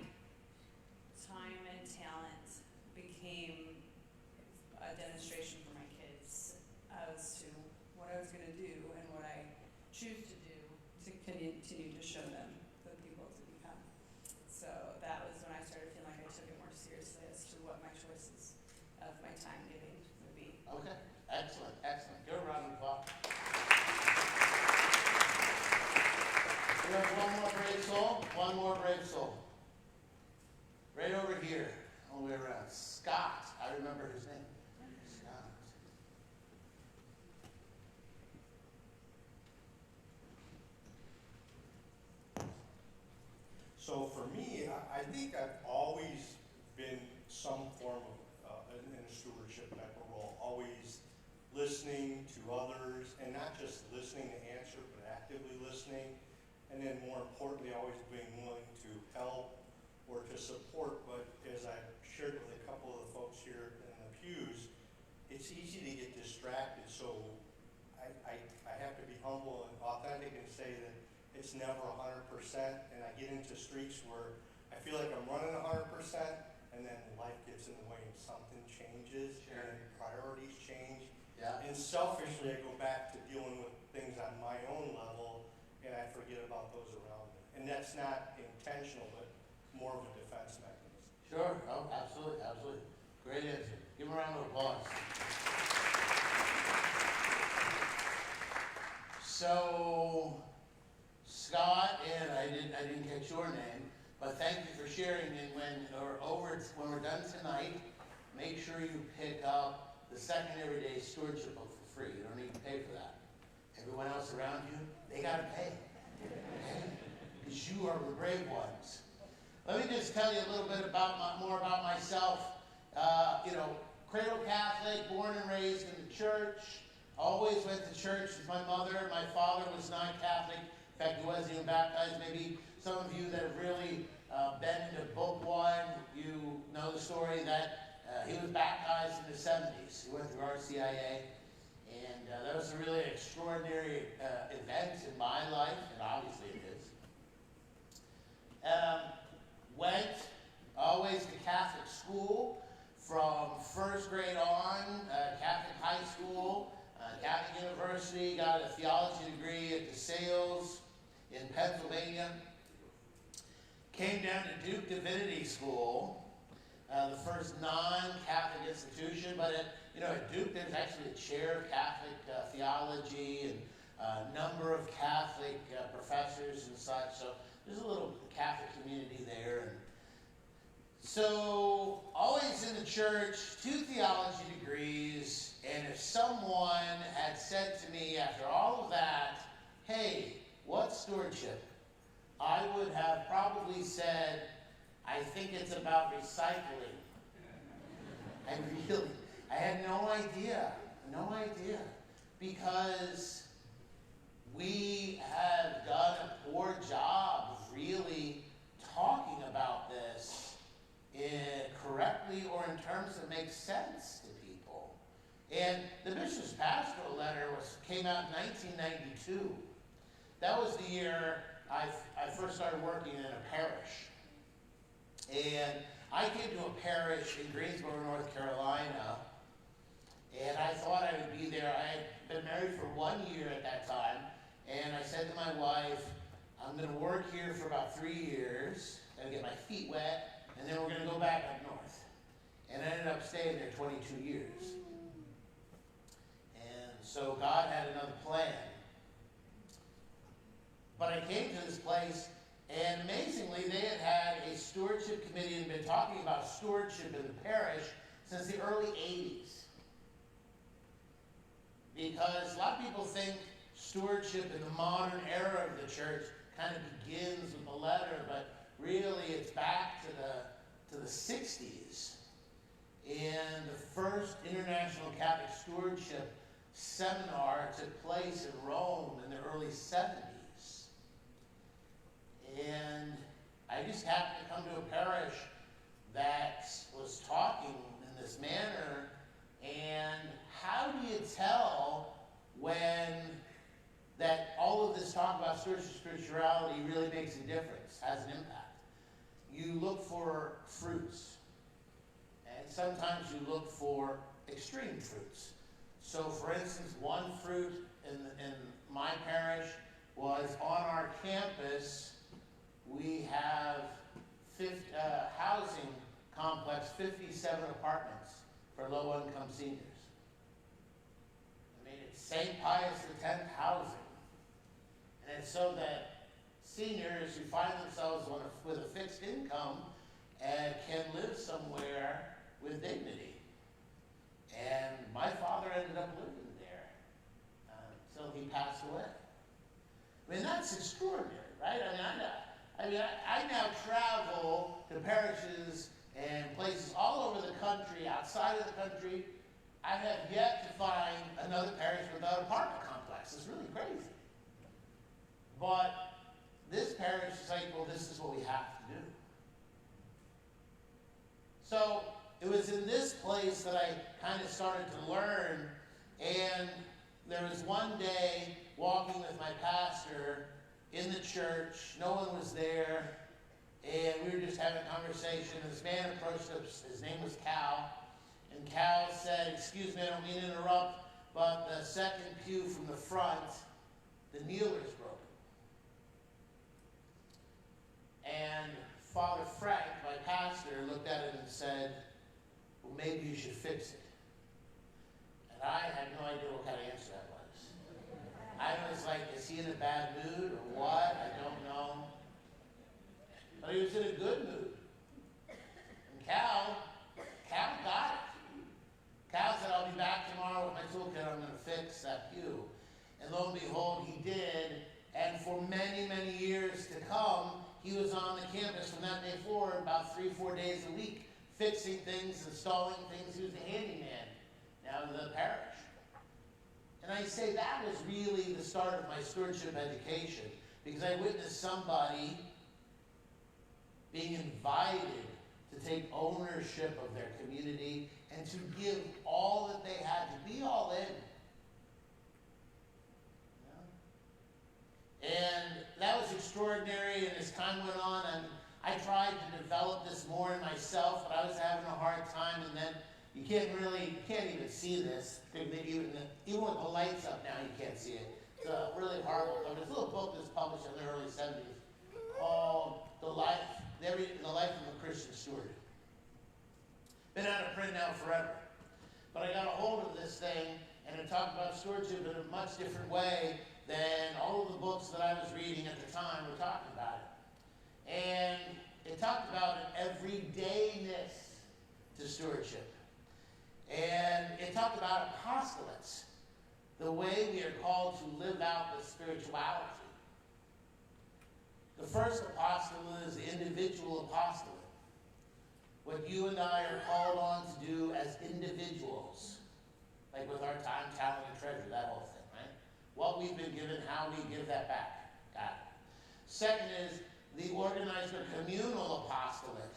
time and talent became a demonstration for my kids as to what I was going to do and what I choose to do to continue to show them the people to become. So that was when I started feeling like I took it more seriously as to what my choices of my time giving would be. Okay, excellent, excellent. Give a round of applause. We have one more brave soul. One more brave soul. Right over here, all the way around. Scott. I remember his name. Scott. So for me, I think I've always been some form of, in a stewardship type of role, always listening to others, and not just listening to answer, but actively listening, and then more importantly, always being willing to help or to support. But as I've shared with a couple of the folks here in the pews, it's easy to get distracted, so I have to be humble and authentic and say that it's never 100%, and I get into streaks where I feel like I'm running 100%, and then life gets in the way and something changes, Sure. and priorities change. Yeah. And selfishly, I go back to dealing with things on my own level, and I forget about those around me. And that's not intentional, but more of a defense mechanism. Sure. Oh, absolutely, absolutely. Great answer. Give him a round of applause. So, Scott, and I didn't catch your name, but thank you for sharing. And when we're done tonight, make sure you pick up the second everyday stewardship book for free. You don't need to pay for that. Everyone else around you, they gotta pay. Okay? Because you are the brave ones. Let me just tell you a little bit more about myself. Cradle Catholic, born and raised in the church. Always went to church with my mother. My father was not Catholic. In fact, he wasn't even baptized. Maybe some of you that have really been into Book 1, you know the story that he was baptized in the 70s. He went through RCIA. And that was a really extraordinary event in my life, and obviously it is. Went always to Catholic school from first grade on, Catholic high school, Catholic University, got a theology degree at DeSales in Pennsylvania. Came down to Duke Divinity School, the first non-Catholic institution, but at Duke there's actually a chair of Catholic theology and a number of Catholic professors and such, so there's a little Catholic community there. And so, always in the church, 2 theology degrees, and if someone had said to me after all of that, hey, what's stewardship? I would have probably said, I think it's about recycling. I had no idea, because we have done a poor job of really talking about this correctly or in terms that make sense to people. And the bishop's pastoral letter came out in 1992. That was the year I first started working in a parish. And I came to a parish in Greensboro, North Carolina, and I thought I would be there. I had been married for 1 year at that time, and I said to my wife, I'm going to work here for about 3 years, going to get my feet wet, and then we're going to go back up north. And I ended up staying there 22 years. so God had another plan. But I came to this place, and amazingly, they had had a stewardship committee and been talking about stewardship in the parish since the early 80s. Because a lot of people think stewardship in the modern era of the church kind of begins with the letter, but really it's back to the 60s. And the first International Catholic Stewardship Seminar took place in Rome in the early 70s. And I just happened to come to a parish that was talking in this manner. And how do you tell when that all of this talk about spirituality really makes a difference, has an impact? You look for fruits. And sometimes you look for extreme fruits. So for instance, one fruit in my parish was on our campus, we have housing complex, 57 apartments for low-income seniors. I mean, it's St. Pius X housing. And it's so that seniors who find themselves with a fixed income can live somewhere with dignity. And my father ended up living there until he passed away. I mean, that's extraordinary, right? I now travel to parishes and places all over the country, outside of the country. I have yet to find another parish without an apartment complex. It's really crazy. But this parish is like, well, this is what we have to do. So it was in this place that I kind of started to learn, and there was one day walking with my pastor in the church, no one was there, and we were just having a conversation, and this man approached us, his name was Cal, and Cal said, "Excuse me, I don't mean to interrupt, but the second pew from the front, the kneeler's broken." And Father Frank, my pastor, looked at it and said, "Well, maybe you should fix it." And I had no idea what kind of answer that was. I was like, is he in a bad mood or what? I don't know. But he was in a good mood. And Cal got it. Cal said, "I'll be back tomorrow with my toolkit. I'm going to fix that pew." And lo and behold, he did. And for many, many years to come, he was on the campus from that day forward, about 3-4 days a week, fixing things, installing things. He was the handyman now in the parish. And I say that was really the start of my stewardship education, because I witnessed somebody being invited to take ownership of their community and to give all that they had, to be all in. And that was extraordinary, and as time went on, and I tried to develop this more in myself, but I was having a hard time, and then you can't even see this. Even with the lights up now, you can't see it. It's a really horrible book. There's a little book that was published in the early 70s called The Life of a Christian Steward. Been out of print now forever. But I got a hold of this thing, and it talked about stewardship in a much different way than all of the books that I was reading at the time were talking about it. And it talked about an everydayness to stewardship. And it talked about apostolates, the way we are called to live out the spirituality. The first apostolate is the individual apostolate. What you and I are called on to do as individuals, like with our time, talent, and treasure, that whole thing, right? What we've been given, how we give that back. Got it. Second is the organized or communal apostolate.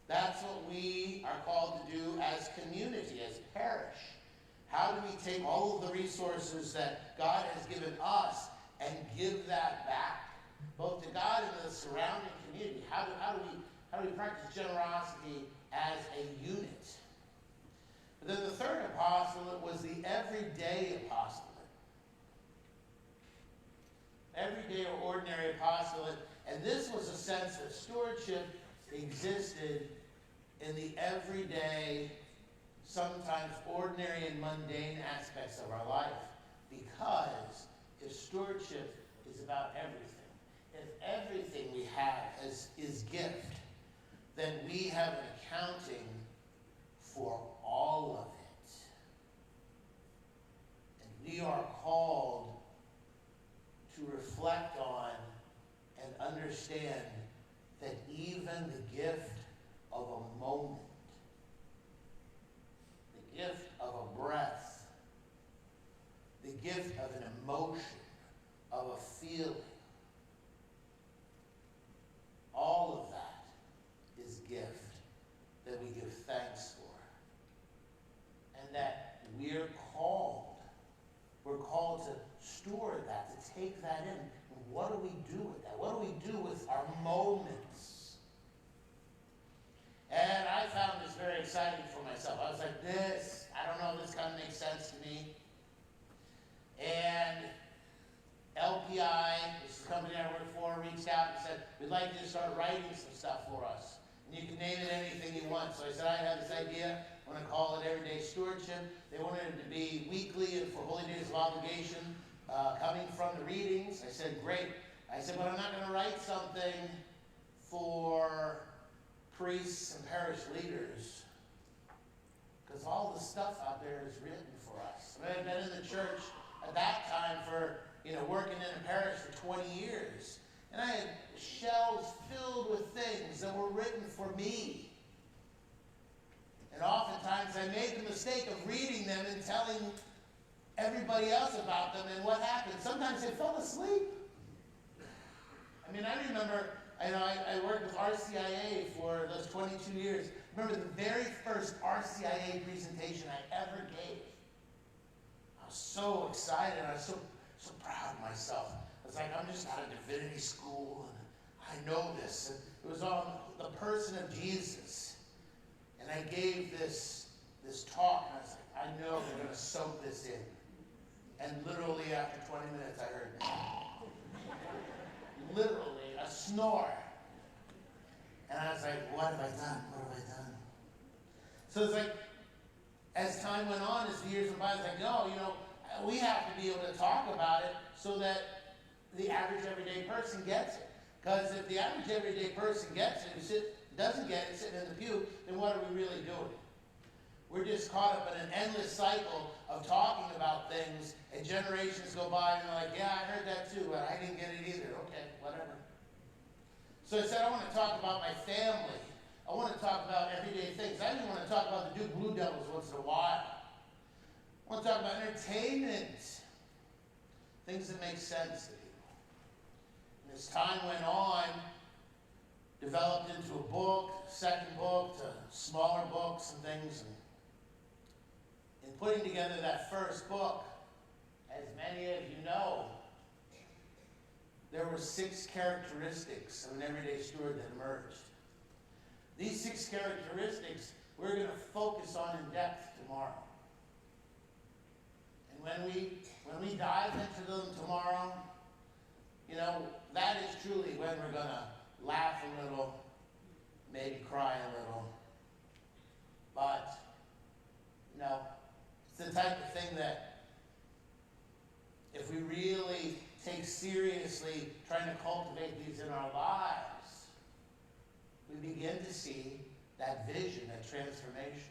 That's what we are called to do as community, as parish. How do we take all of the resources that God has given us and give that back, both to God and the surrounding community? How do we practice generosity as a unit? But then the third apostolate was the everyday apostolate. Everyday or ordinary apostolate. And this was a sense that stewardship existed in the everyday sometimes ordinary and mundane aspects of our life. Because if stewardship is about everything, if everything we have is gift, then we have an accounting for all of it. And we are called to reflect on and understand that even the gift of a moment, the gift of a breath, the gift of an emotion, of a feeling, all of that is gift that we give thanks for. And that we're called to steward that, to take that in. And what do we do with that? What do we do with our moments? And I found this very exciting for myself. I was like, I don't know, this kind of makes sense to me. And LPI, which is the company I work for, reached out and said, we'd like you to start writing some stuff for us. And you can name it anything you want. So I said, I have this idea. I want to call it Everyday Stewardship. They wanted it to be weekly and for Holy Days of Obligation, coming from the readings. I said, great. I said, but I'm not going to write something for priests and parish leaders, because all the stuff out there is written for us. I mean, I've been in the church at that time for, working in a parish for 20 years. And I had shelves filled with things that were written for me. And oftentimes I made the mistake of reading them and telling everybody else about them, and what happened? Sometimes they fell asleep. I mean, I remember, I worked with RCIA for those 22 years. I remember the very first RCIA presentation I ever gave. I was so excited. I was so proud of myself. I was like, I'm just out of divinity school, and I know this. And it was on the person of Jesus. And I gave this talk, and I was like, I know they're going to soak this in. And literally after 20 minutes, I heard, literally a snore. And I was like, what have I done? What have I done? So it's like, as time went on, as the years went by, I was like, no, we have to be able to talk about it so that the average everyday person gets it. Because if the average everyday person gets it, doesn't get it sitting in the pew, then what are we really doing? We're just caught up in an endless cycle of talking about things, and generations go by and they're like, yeah, I heard that too, but I didn't get it either. Okay, whatever. So I said, I want to talk about my family. I want to talk about everyday things. I even want to talk about the Duke Blue Devils once in a while. I want to talk about entertainment. Things that make sense to you. And as time went on, developed into a book, second book, to smaller books and things. And in putting together that first book, as many of you know, there were 6 characteristics of an everyday steward that emerged. These 6 characteristics we're going to focus on in depth tomorrow. And when we dive into them tomorrow, that is truly when we're going to laugh a little, maybe cry a little. But, it's the type of thing that if we really take seriously trying to cultivate these in our lives, we begin to see that vision, that transformation.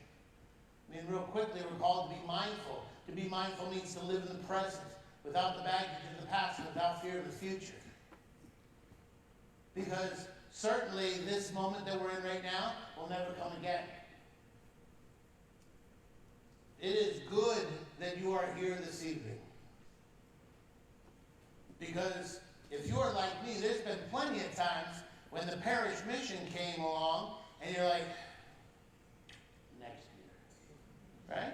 I mean, real quickly, we're called to be mindful. To be mindful means to live in the present, without the baggage of the past, and without fear of the future. Because certainly this moment that we're in right now will never come again. It is good that you are here this evening. Because if you are like me, there's been plenty of times when the parish mission came along and you're like, next year. Right?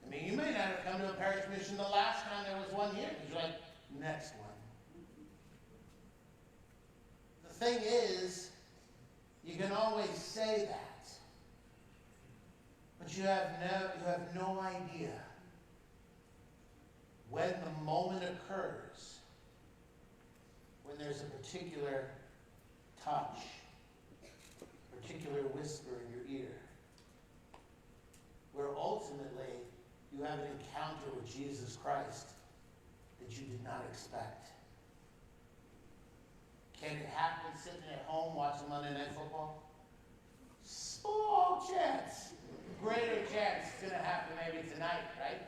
I mean, you may not have come to a parish mission the last time there was one here, because you're like, next one. The thing is, you can always say that, but you have no idea when the moment occurs, when there's a particular touch, particular whisper in your ear, ultimately you have an encounter with Jesus Christ that you did not expect. Can it happen sitting at home watching Monday Night Football? Small chance. Greater chance it's going to happen maybe tonight, right?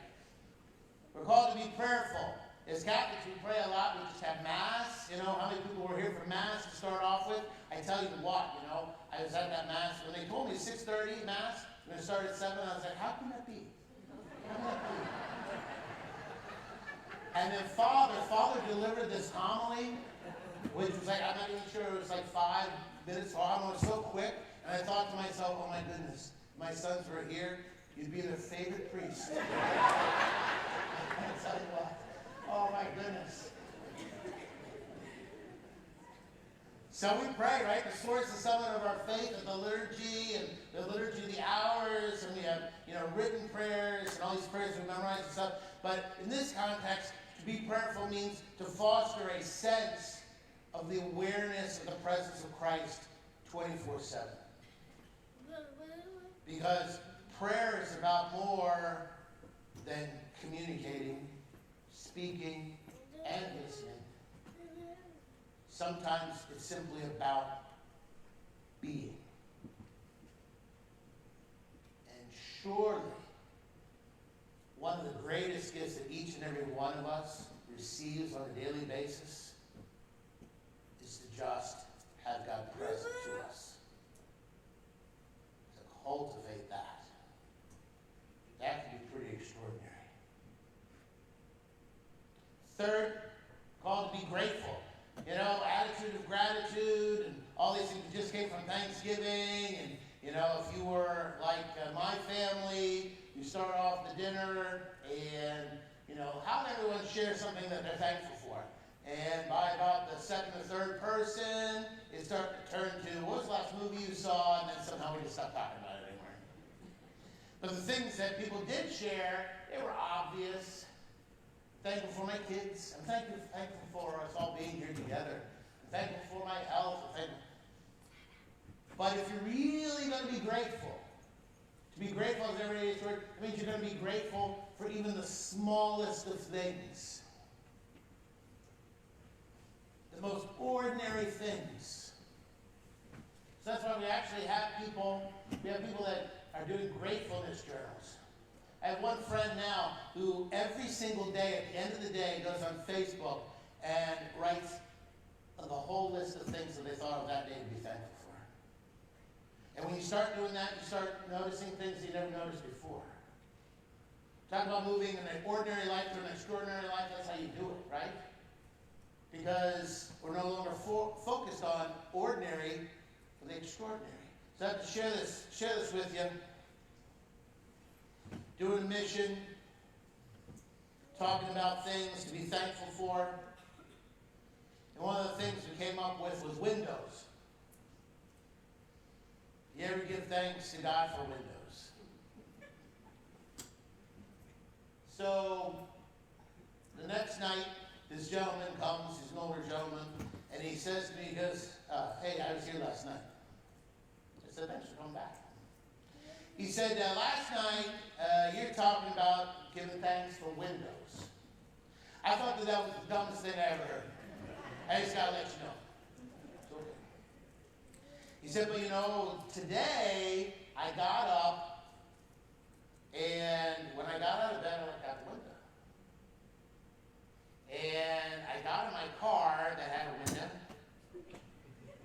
We're called to be prayerful. As Catholics, we pray a lot. We just have Mass. You know, how many people were here for Mass to start off with? I tell you what, you know, I was at that Mass. When they told me 6:30 Mass, we're going to start at 7, I was like, how can that be? How can that be? And then Father delivered this homily, which was like, I'm not even sure, it was like 5 minutes long. It was so quick. And I thought to myself, oh my goodness, my sons were here, you'd be their favorite priest. I tell you what, oh my goodness. So we pray, right? The source and summit of our faith is the liturgy, and the liturgy of the hours, and we have, you know, written prayers, and all these prayers we memorize and stuff. But in this context, to be prayerful means to foster a sense of the awareness of the presence of Christ 24/7. Because prayer is about more than communicating, speaking, and listening. Sometimes it's simply about being. And surely, one of the greatest gifts that each and every one of us receives on a daily basis is to just have God present to us. To cultivate that. That can be pretty extraordinary. Third, called to be grateful. You know, attitude of gratitude and all these things just came from Thanksgiving. And, you know, if you were like my family, you start off the dinner and, you know, how everyone share something that they're thankful for. And by about the second or third person, it started to turn to, what was the last movie you saw? And then somehow we just stopped talking about it anymore. But the things that people did share, they were obvious. Thankful for my kids. I'm thankful for us all being here together. I'm thankful for my health. But if you're really going to be grateful, to be grateful as every day's word, it means you're going to be grateful for even the smallest of things. The most ordinary things. So that's why we actually have people that are doing gratefulness journals. I have one friend now who every single day, at the end of the day, goes on Facebook and writes the whole list of things that they thought of that day to be thankful for. And when you start doing that, you start noticing things you never noticed before. Talk about moving an ordinary life to an extraordinary life, that's how you do it, right? Because we're no longer focused on ordinary, but the extraordinary. So I have to share this with you. Doing a mission, talking about things to be thankful for. And one of the things we came up with was windows. You ever give thanks to God for windows? So, the next night, this gentleman comes, he's an older gentleman, and he says to me, he goes, hey, I was here last night. I said, thanks for coming back. He said, last night, you're talking about giving thanks for windows. I thought that was the dumbest thing I ever heard. I just got to let you know. It's okay. He said, but you know, today I got up, and when I got out of bed, I looked out the window. And I got in my car that had a window.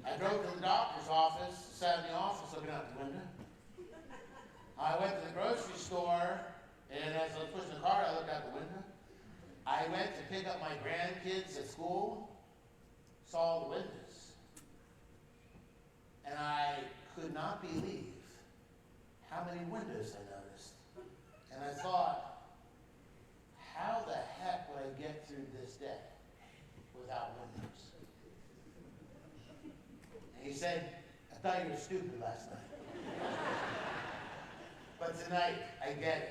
I drove to the doctor's office, sat in the office looking out the window. I went to the grocery store, and as I was pushing the car, I looked out the window. I went to pick up my grandkids at school, saw the windows. And I could not believe how many windows I noticed. And I thought, how the heck would I get through this day without windows? And he said, I thought you were stupid last night. But tonight, I get it.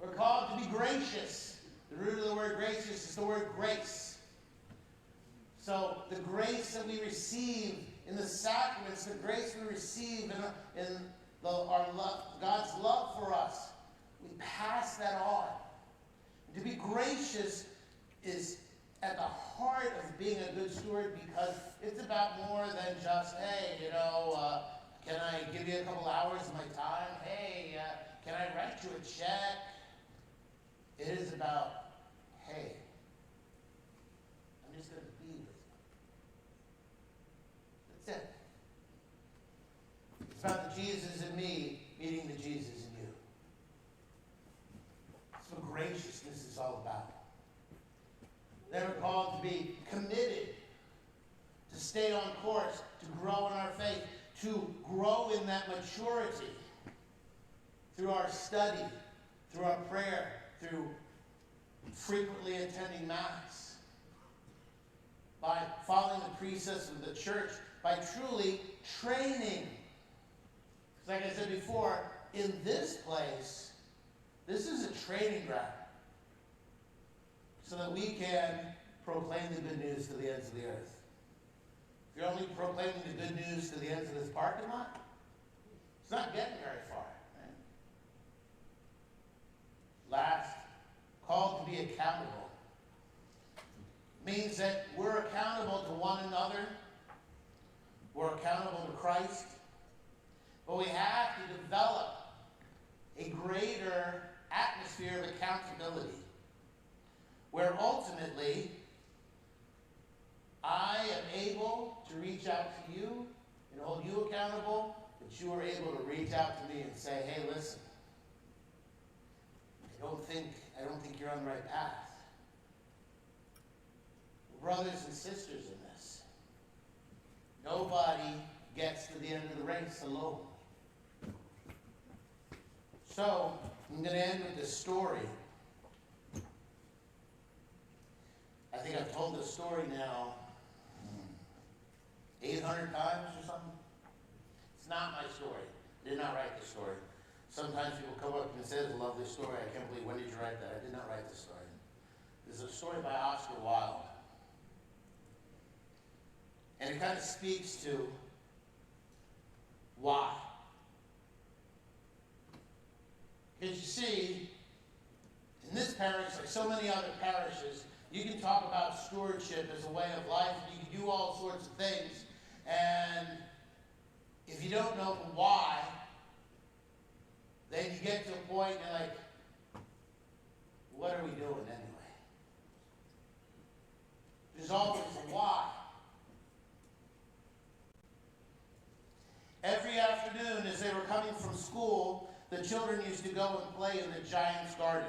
We're called to be gracious. The root of the word gracious is the word grace. So the grace that we receive in the sacraments, the grace we receive in God's love for us. We pass that on. To be gracious is at the heart of being a good steward, because it's about more than just, hey, can I give you a couple hours of my time? Hey, can I write you a check? It is about, hey, I'm just going to be with you. That's it. It's about the Jesus in me meeting the Jesus in you. That's what graciousness is all about. They were called to be committed, to stay on course, to grow in our faith, to grow in that maturity through our study, through our prayer, through frequently attending Mass, by following the precepts of the church, by truly training. Like I said before, in this place, this is a training ground, so that we can proclaim the good news to the ends of the earth. If you're only proclaiming the good news to the ends of this parking lot, it's not getting very far. Right? Last, called to be accountable. Means that we're accountable to one another. We're accountable to Christ. But we have to develop a greater atmosphere of accountability, where ultimately I am able to reach out to you and hold you accountable, but you are able to reach out to me and say, hey, listen, I don't think you're on the right path. We're brothers and sisters in this. Nobody gets to the end of the race alone. So, I'm going to end with this story. I think I've told this story now 800 times or something. It's not my story. I did not write the story. Sometimes people come up and say, it's a lovely story. I can't believe, when did you write that? I did not write the story. This is a story by Oscar Wilde. And it kind of speaks to why. Because you see, in this parish, like so many other parishes, you can talk about stewardship as a way of life, and you can do all sorts of things. And if you don't know the why, then you get to a point and you're like, what are we doing anyway? There's always a why. Every afternoon as they were coming from school, the children used to go and play in the giant's garden.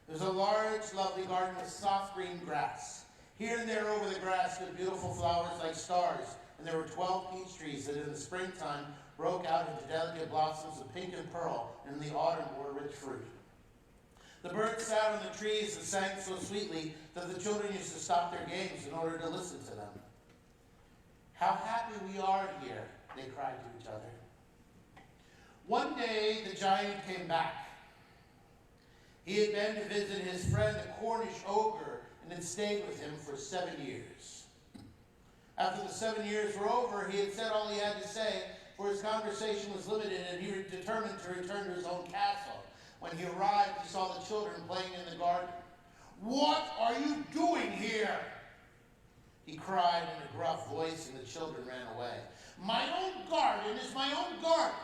It was a large, lovely garden with soft green grass. Here and there over the grass stood beautiful flowers like stars, and there were 12 peach trees that in the springtime broke out into delicate blossoms of pink and pearl, and in the autumn bore rich fruit. The birds sat on the trees and sang so sweetly that the children used to stop their games in order to listen to them. How happy we are here, they cried to each other. One day, the giant came back. He had been to visit his friend, the Cornish ogre, and had stayed with him for 7 years. After the 7 years were over, he had said all he had to say, for his conversation was limited, and he determined to return to his own castle. When he arrived, he saw the children playing in the garden. "What are you doing here?" he cried in a gruff voice, and the children ran away. "My own garden is my own garden.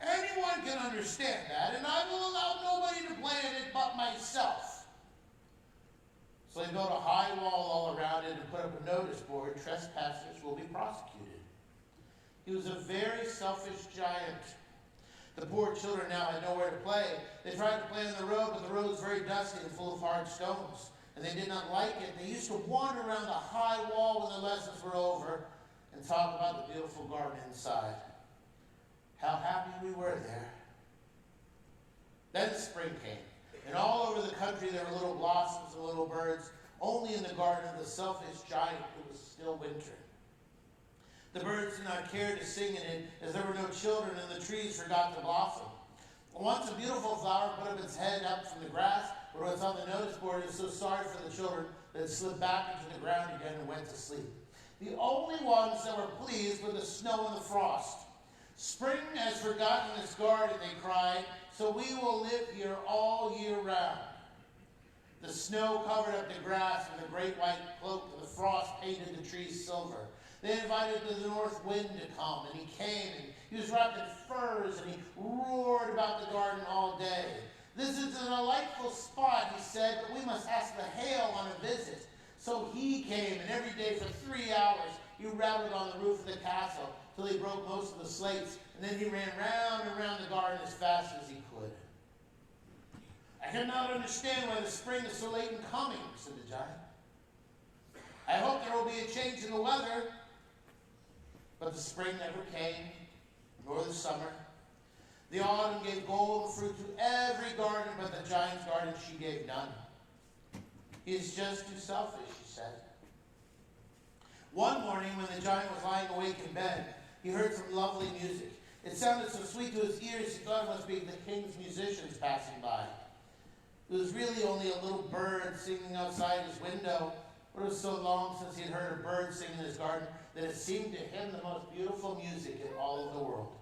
Anyone can understand that, and I will allow nobody to play in it but myself." So they built a high wall all around it and put up a notice board, "Trespassers will be prosecuted." He was a very selfish giant. The poor children now had nowhere to play. They tried to play on the road, but the road was very dusty and full of hard stones, and they did not like it. They used to wander around the high wall when the lessons were over and talk about the beautiful garden inside. How happy we were there. Then spring came, and all over the country there were little blossoms and little birds. Only in the garden of the selfish giant it was still winter. The birds did not care to sing in it, as there were no children, and the trees forgot to blossom. Once a beautiful flower put up its head up from the grass, but was on the notice board, it was so sorry for the children that it slipped back into the ground again and went to sleep. The only ones that were pleased were the snow and the frost. Spring has forgotten this garden, they cried, so we will live here all year round. The snow covered up the grass with a great white cloak, and the frost painted the trees silver. They invited the north wind to come, and he came, and he was wrapped in furs, and he roared about the garden all day. This is a delightful spot, he said, but we must ask the hail on a visit. So he came, and every day for 3 hours he rattled on the roof of the castle till he broke most of the slates, and then he ran round and round the garden as fast as he could. I cannot understand why the spring is so late in coming, said the giant. I hope there will be a change in the weather. But the spring never came, nor the summer. The autumn gave gold fruit to every garden, but the giant's garden she gave none. He is just too selfish, she said. One morning, when the giant was lying awake in bed, he heard some lovely music. It sounded so sweet to his ears, he thought it must be the king's musicians passing by. It was really only a little bird singing outside his window, but it was so long since he had heard a bird sing in his garden that it seemed to him the most beautiful music in all of the world.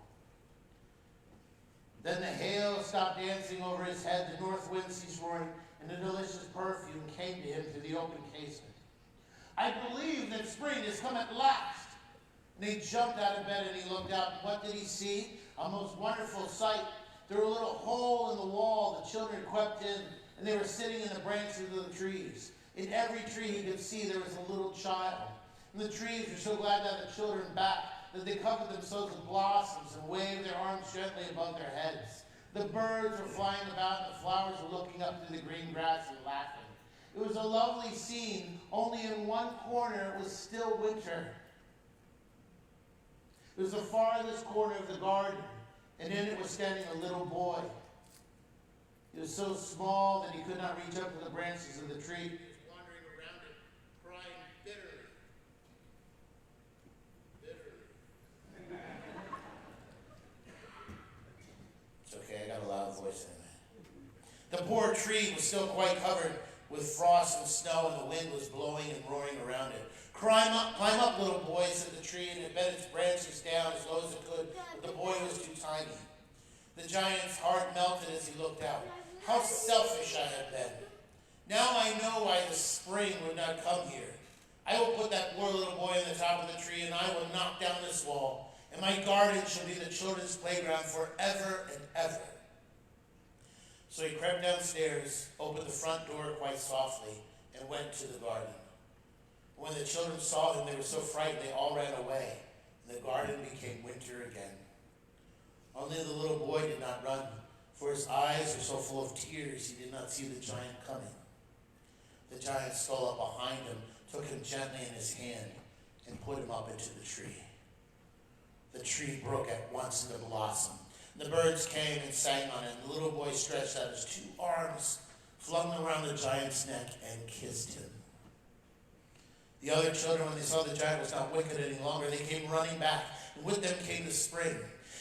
Then the hail stopped dancing over his head, the north wind ceased roaring, and a delicious perfume came to him through the open casement. I believe that spring has come at last. And he jumped out of bed and he looked out, and what did he see? A most wonderful sight. Through a little hole in the wall, the children crept in, and they were sitting in the branches of the trees. In every tree he could see there was a little child. And the trees were so glad to have the children back that they covered themselves with blossoms and waved their arms gently above their heads. The birds were flying about, and the flowers were looking up through the green grass and laughing. It was a lovely scene, only in one corner it was still winter. It was the farthest corner of the garden, and in it was standing a little boy. He was so small that he could not reach up to the branches of the tree. He was wandering around it, crying bitterly. It's okay, I got a loud voice in it. The poor tree was still quite covered with frost and snow, and the wind was blowing and roaring around it. Climb up, little boy, said the tree, and it bent its branches down as low as it could, but the boy was too tiny. The giant's heart melted as he looked out. How selfish I have been. Now I know why the spring would not come here. I will put that poor little boy on the top of the tree, and I will knock down this wall, and my garden shall be the children's playground forever and ever. So he crept downstairs, opened the front door quite softly, and went to the garden. When the children saw him, they were so frightened they all ran away, and the garden became winter again. Only the little boy did not run, for his eyes were so full of tears he did not see the giant coming. The giant stole up behind him, took him gently in his hand, and put him up into the tree. The tree broke at once into blossom. The birds came and sang on it, and the little boy stretched out his 2 arms, flung them around the giant's neck, and kissed him. The other children, when they saw the giant was not wicked any longer, they came running back, and with them came the spring.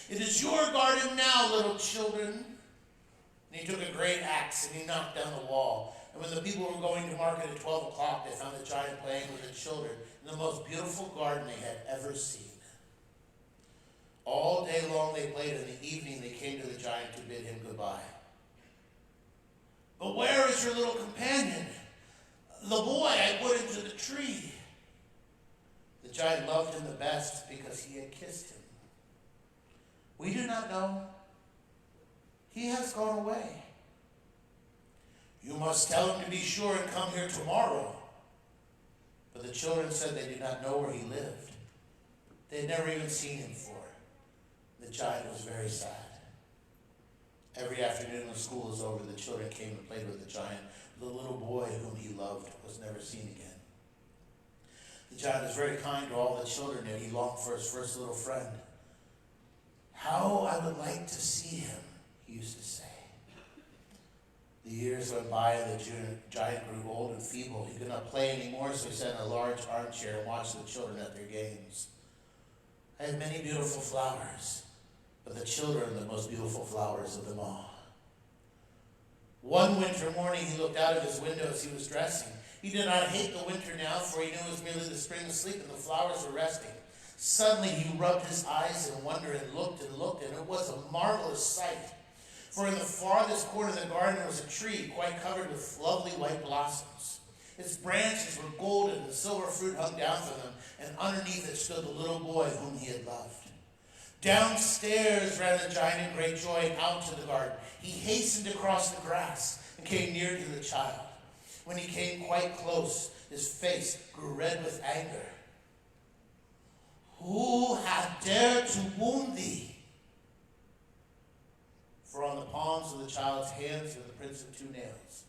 It is your garden now, little children. And he took a great axe, and he knocked down the wall. And when the people were going to market at 12 o'clock, they found the giant playing with the children in the most beautiful garden they had ever seen. All day long they played, and in the evening they came to the giant to bid him goodbye. But where is your little companion? The boy I put into the tree. The giant loved him the best because he had kissed him. We do not know. He has gone away. You must tell him to be sure and come here tomorrow. But the children said they did not know where he lived. They had never even seen him before. The giant was very sad. Every afternoon when school was over, the children came and played with the giant. The little boy whom he loved was never seen again. The giant was very kind to all the children, and he longed for his first little friend. How I would like to see him, he used to say. The years went by, and the giant grew old and feeble. He could not play anymore, so he sat in a large armchair and watched the children at their games. I had many beautiful flowers, but the children are the most beautiful flowers of them all. One winter morning, he looked out of his window as he was dressing. He did not hate the winter now, for he knew it was merely the spring asleep and the flowers were resting. Suddenly he rubbed his eyes in wonder and looked, and it was a marvelous sight. For in the farthest corner of the garden was a tree quite covered with lovely white blossoms. Its branches were golden, and silver fruit hung down from them, and underneath it stood the little boy whom he had loved. Downstairs ran the giant in great joy and out to the garden. He hastened across the grass and came near to the child. When he came quite close, his face grew red with anger. Who hath dared to wound thee? For on the palms of the child's hands were the prints of 2 nails,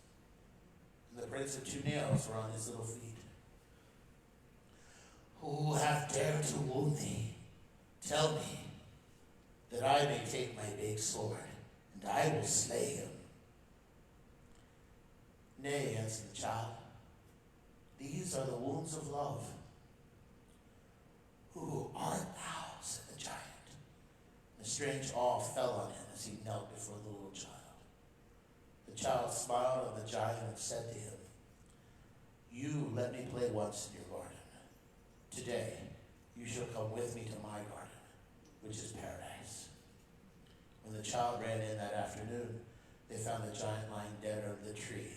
and the prints of 2 nails were on his little feet. Who hath dared to wound thee? Tell me, that I may take my big sword, and I will slay him. Nay, answered the child, these are the wounds of love. Who art thou? Said the giant. A strange awe fell on him as he knelt before the little child. The child smiled on the giant and said to him, you let me play once in your garden. Today you shall come with me to my garden, which is paradise. When the child ran in that afternoon, they found the giant lying dead under the tree,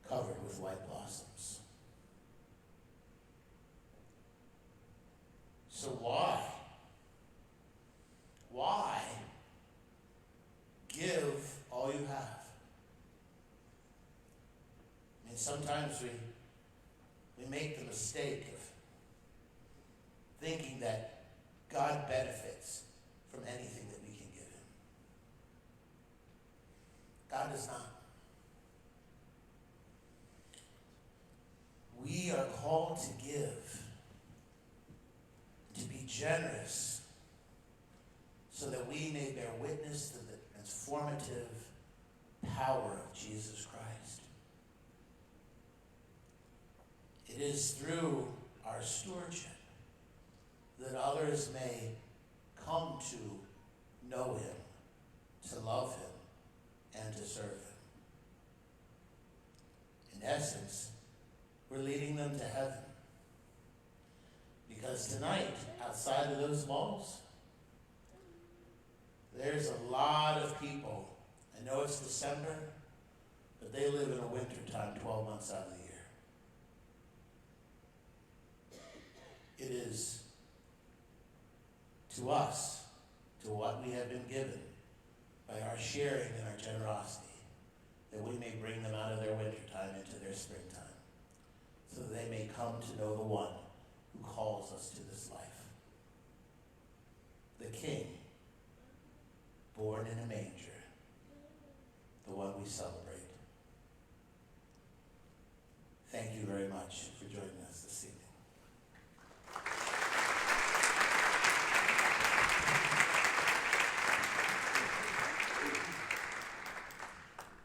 covered with white blossoms. So why give all you have? I mean, sometimes we make the mistake of thinking that God benefits from anything that we can give him. God does not. We are called to give, to be generous, so that we may bear witness to the transformative power of Jesus Christ. It is through our stewardship that others may come to know him, to love him, and to serve him. In essence, we're leading them to heaven. Because tonight, outside of those walls, there's a lot of people. I know it's December, but they live in a winter time 12 months out of the year. It is to us, to what we have been given by our sharing and our generosity, that we may bring them out of their winter time into their springtime, so that they may come to know the one who calls us to this life. The King, born in a manger, the one we celebrate. Thank you very much for joining us this evening.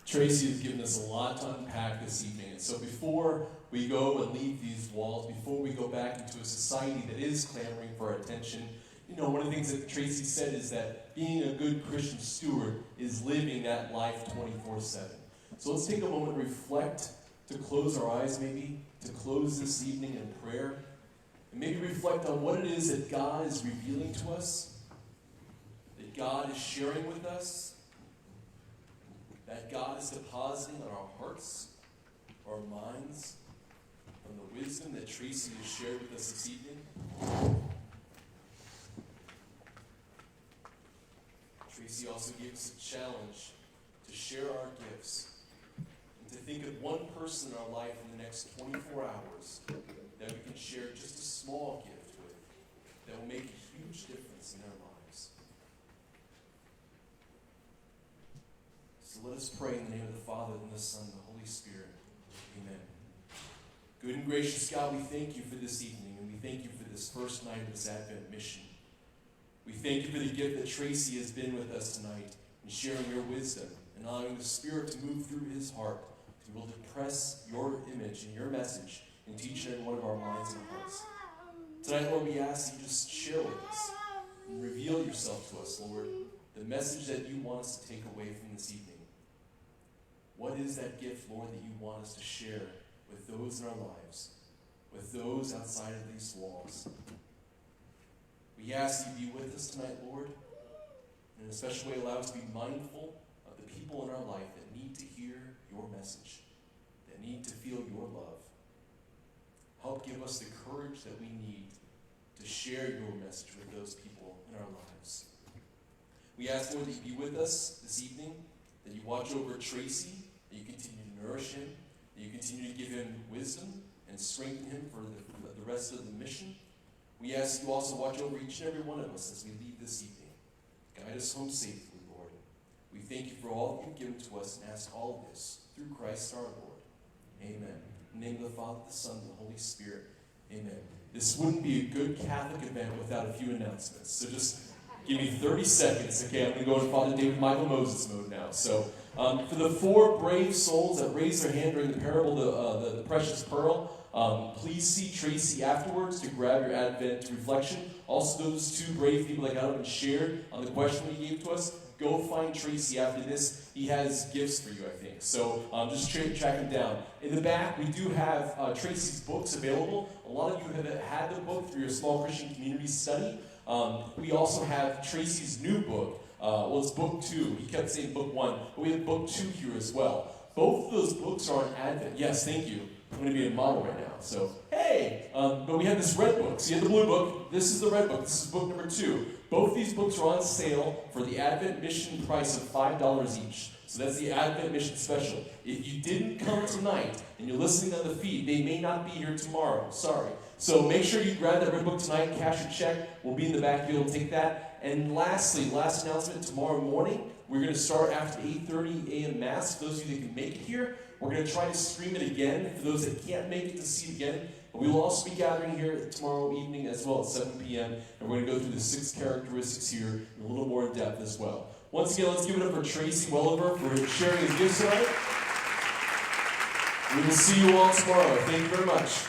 Tracy has given us a lot to unpack this evening. And so before we go and leave these walls, before we go back into a society that is clamoring for our attention, you know, one of the things that Tracy said is that being a good Christian steward is living that life 24/7. So let's take a moment to reflect, to close our eyes maybe, to close this evening in prayer, and maybe reflect on what it is that God is revealing to us, that God is sharing with us, that God is depositing on our hearts, our minds, from the wisdom that Tracy has shared with us this evening. Tracy also gave us a challenge to share our gifts and to think of one person in our life in the next 24 hours that we can share just a small gift with that will make a huge difference in their lives. So let us pray in the name of the Father, and the Son, and the Holy Spirit. Amen. Good and gracious God, we thank you for this evening, and we thank you for this first night of this Advent mission. We thank you for the gift that Tracy has been with us tonight in sharing your wisdom and allowing the Spirit to move through his heart to be able to press your image and your message into each and every one of our minds and hearts. Tonight, Lord, we ask that you just share with us and reveal yourself to us, Lord, the message that you want us to take away from this evening. What is that gift, Lord, that you want us to share with those in our lives, with those outside of these walls? We ask that you be with us tonight, Lord, and in a special way allow us to be mindful of the people in our life that need to hear your message, that need to feel your love. Help give us the courage that we need to share your message with those people in our lives. We ask, Lord, that you be with us this evening, that you watch over Tracy, that you continue to nourish him, that you continue to give him wisdom and strengthen him for the rest of the mission. We ask that you also watch over each and every one of us as we leave this evening. Guide us home safely, Lord. We thank you for all that you've given to us and ask all of this through Christ our Lord. Amen. In the name of the Father, the Son, and the Holy Spirit. Amen. This wouldn't be a good Catholic event without a few announcements. So just give me 30 seconds. Okay, I'm going to go in Father David Michael Moses mode now. So for the 4 brave souls that raised their hand during the parable, the precious pearl, please see Tracy afterwards to grab your Advent reflection. Also, those 2 brave people that got up and shared on the question he gave to us, go find Tracy after this. He has gifts for you, I think. So just track him down. In the back, we do have Tracy's books available. A lot of you have had the book through your small Christian community study. We also have Tracy's new book. Well, it's book 2. He kept saying book 1, but we have book 2 here as well. Both of those books are on Advent. Yes, thank you. I'm going to be a model right now. So, hey! But we have this red book. So you have the blue book. This is the red book. This is book number 2. Both these books are on sale for the Advent Mission price of $5 each. So that's the Advent Mission special. If you didn't come tonight and you're listening on the feed, they may not be here tomorrow. Sorry. So make sure you grab that red book tonight, cash your check. We'll be in the back. You'll be able to take that. And lastly, last announcement, tomorrow morning, we're going to start after the 8:30 a.m. Mass. For those of you that can make it here, we're going to try to stream it again. For those that can't make it to see it again, but we will also be gathering here tomorrow evening as well at 7 p.m. And we're going to go through the 6 characteristics here a little more in depth as well. Once again, let's give it up for Tracy Welliver for sharing his gifts tonight. We will see you all tomorrow. Thank you very much.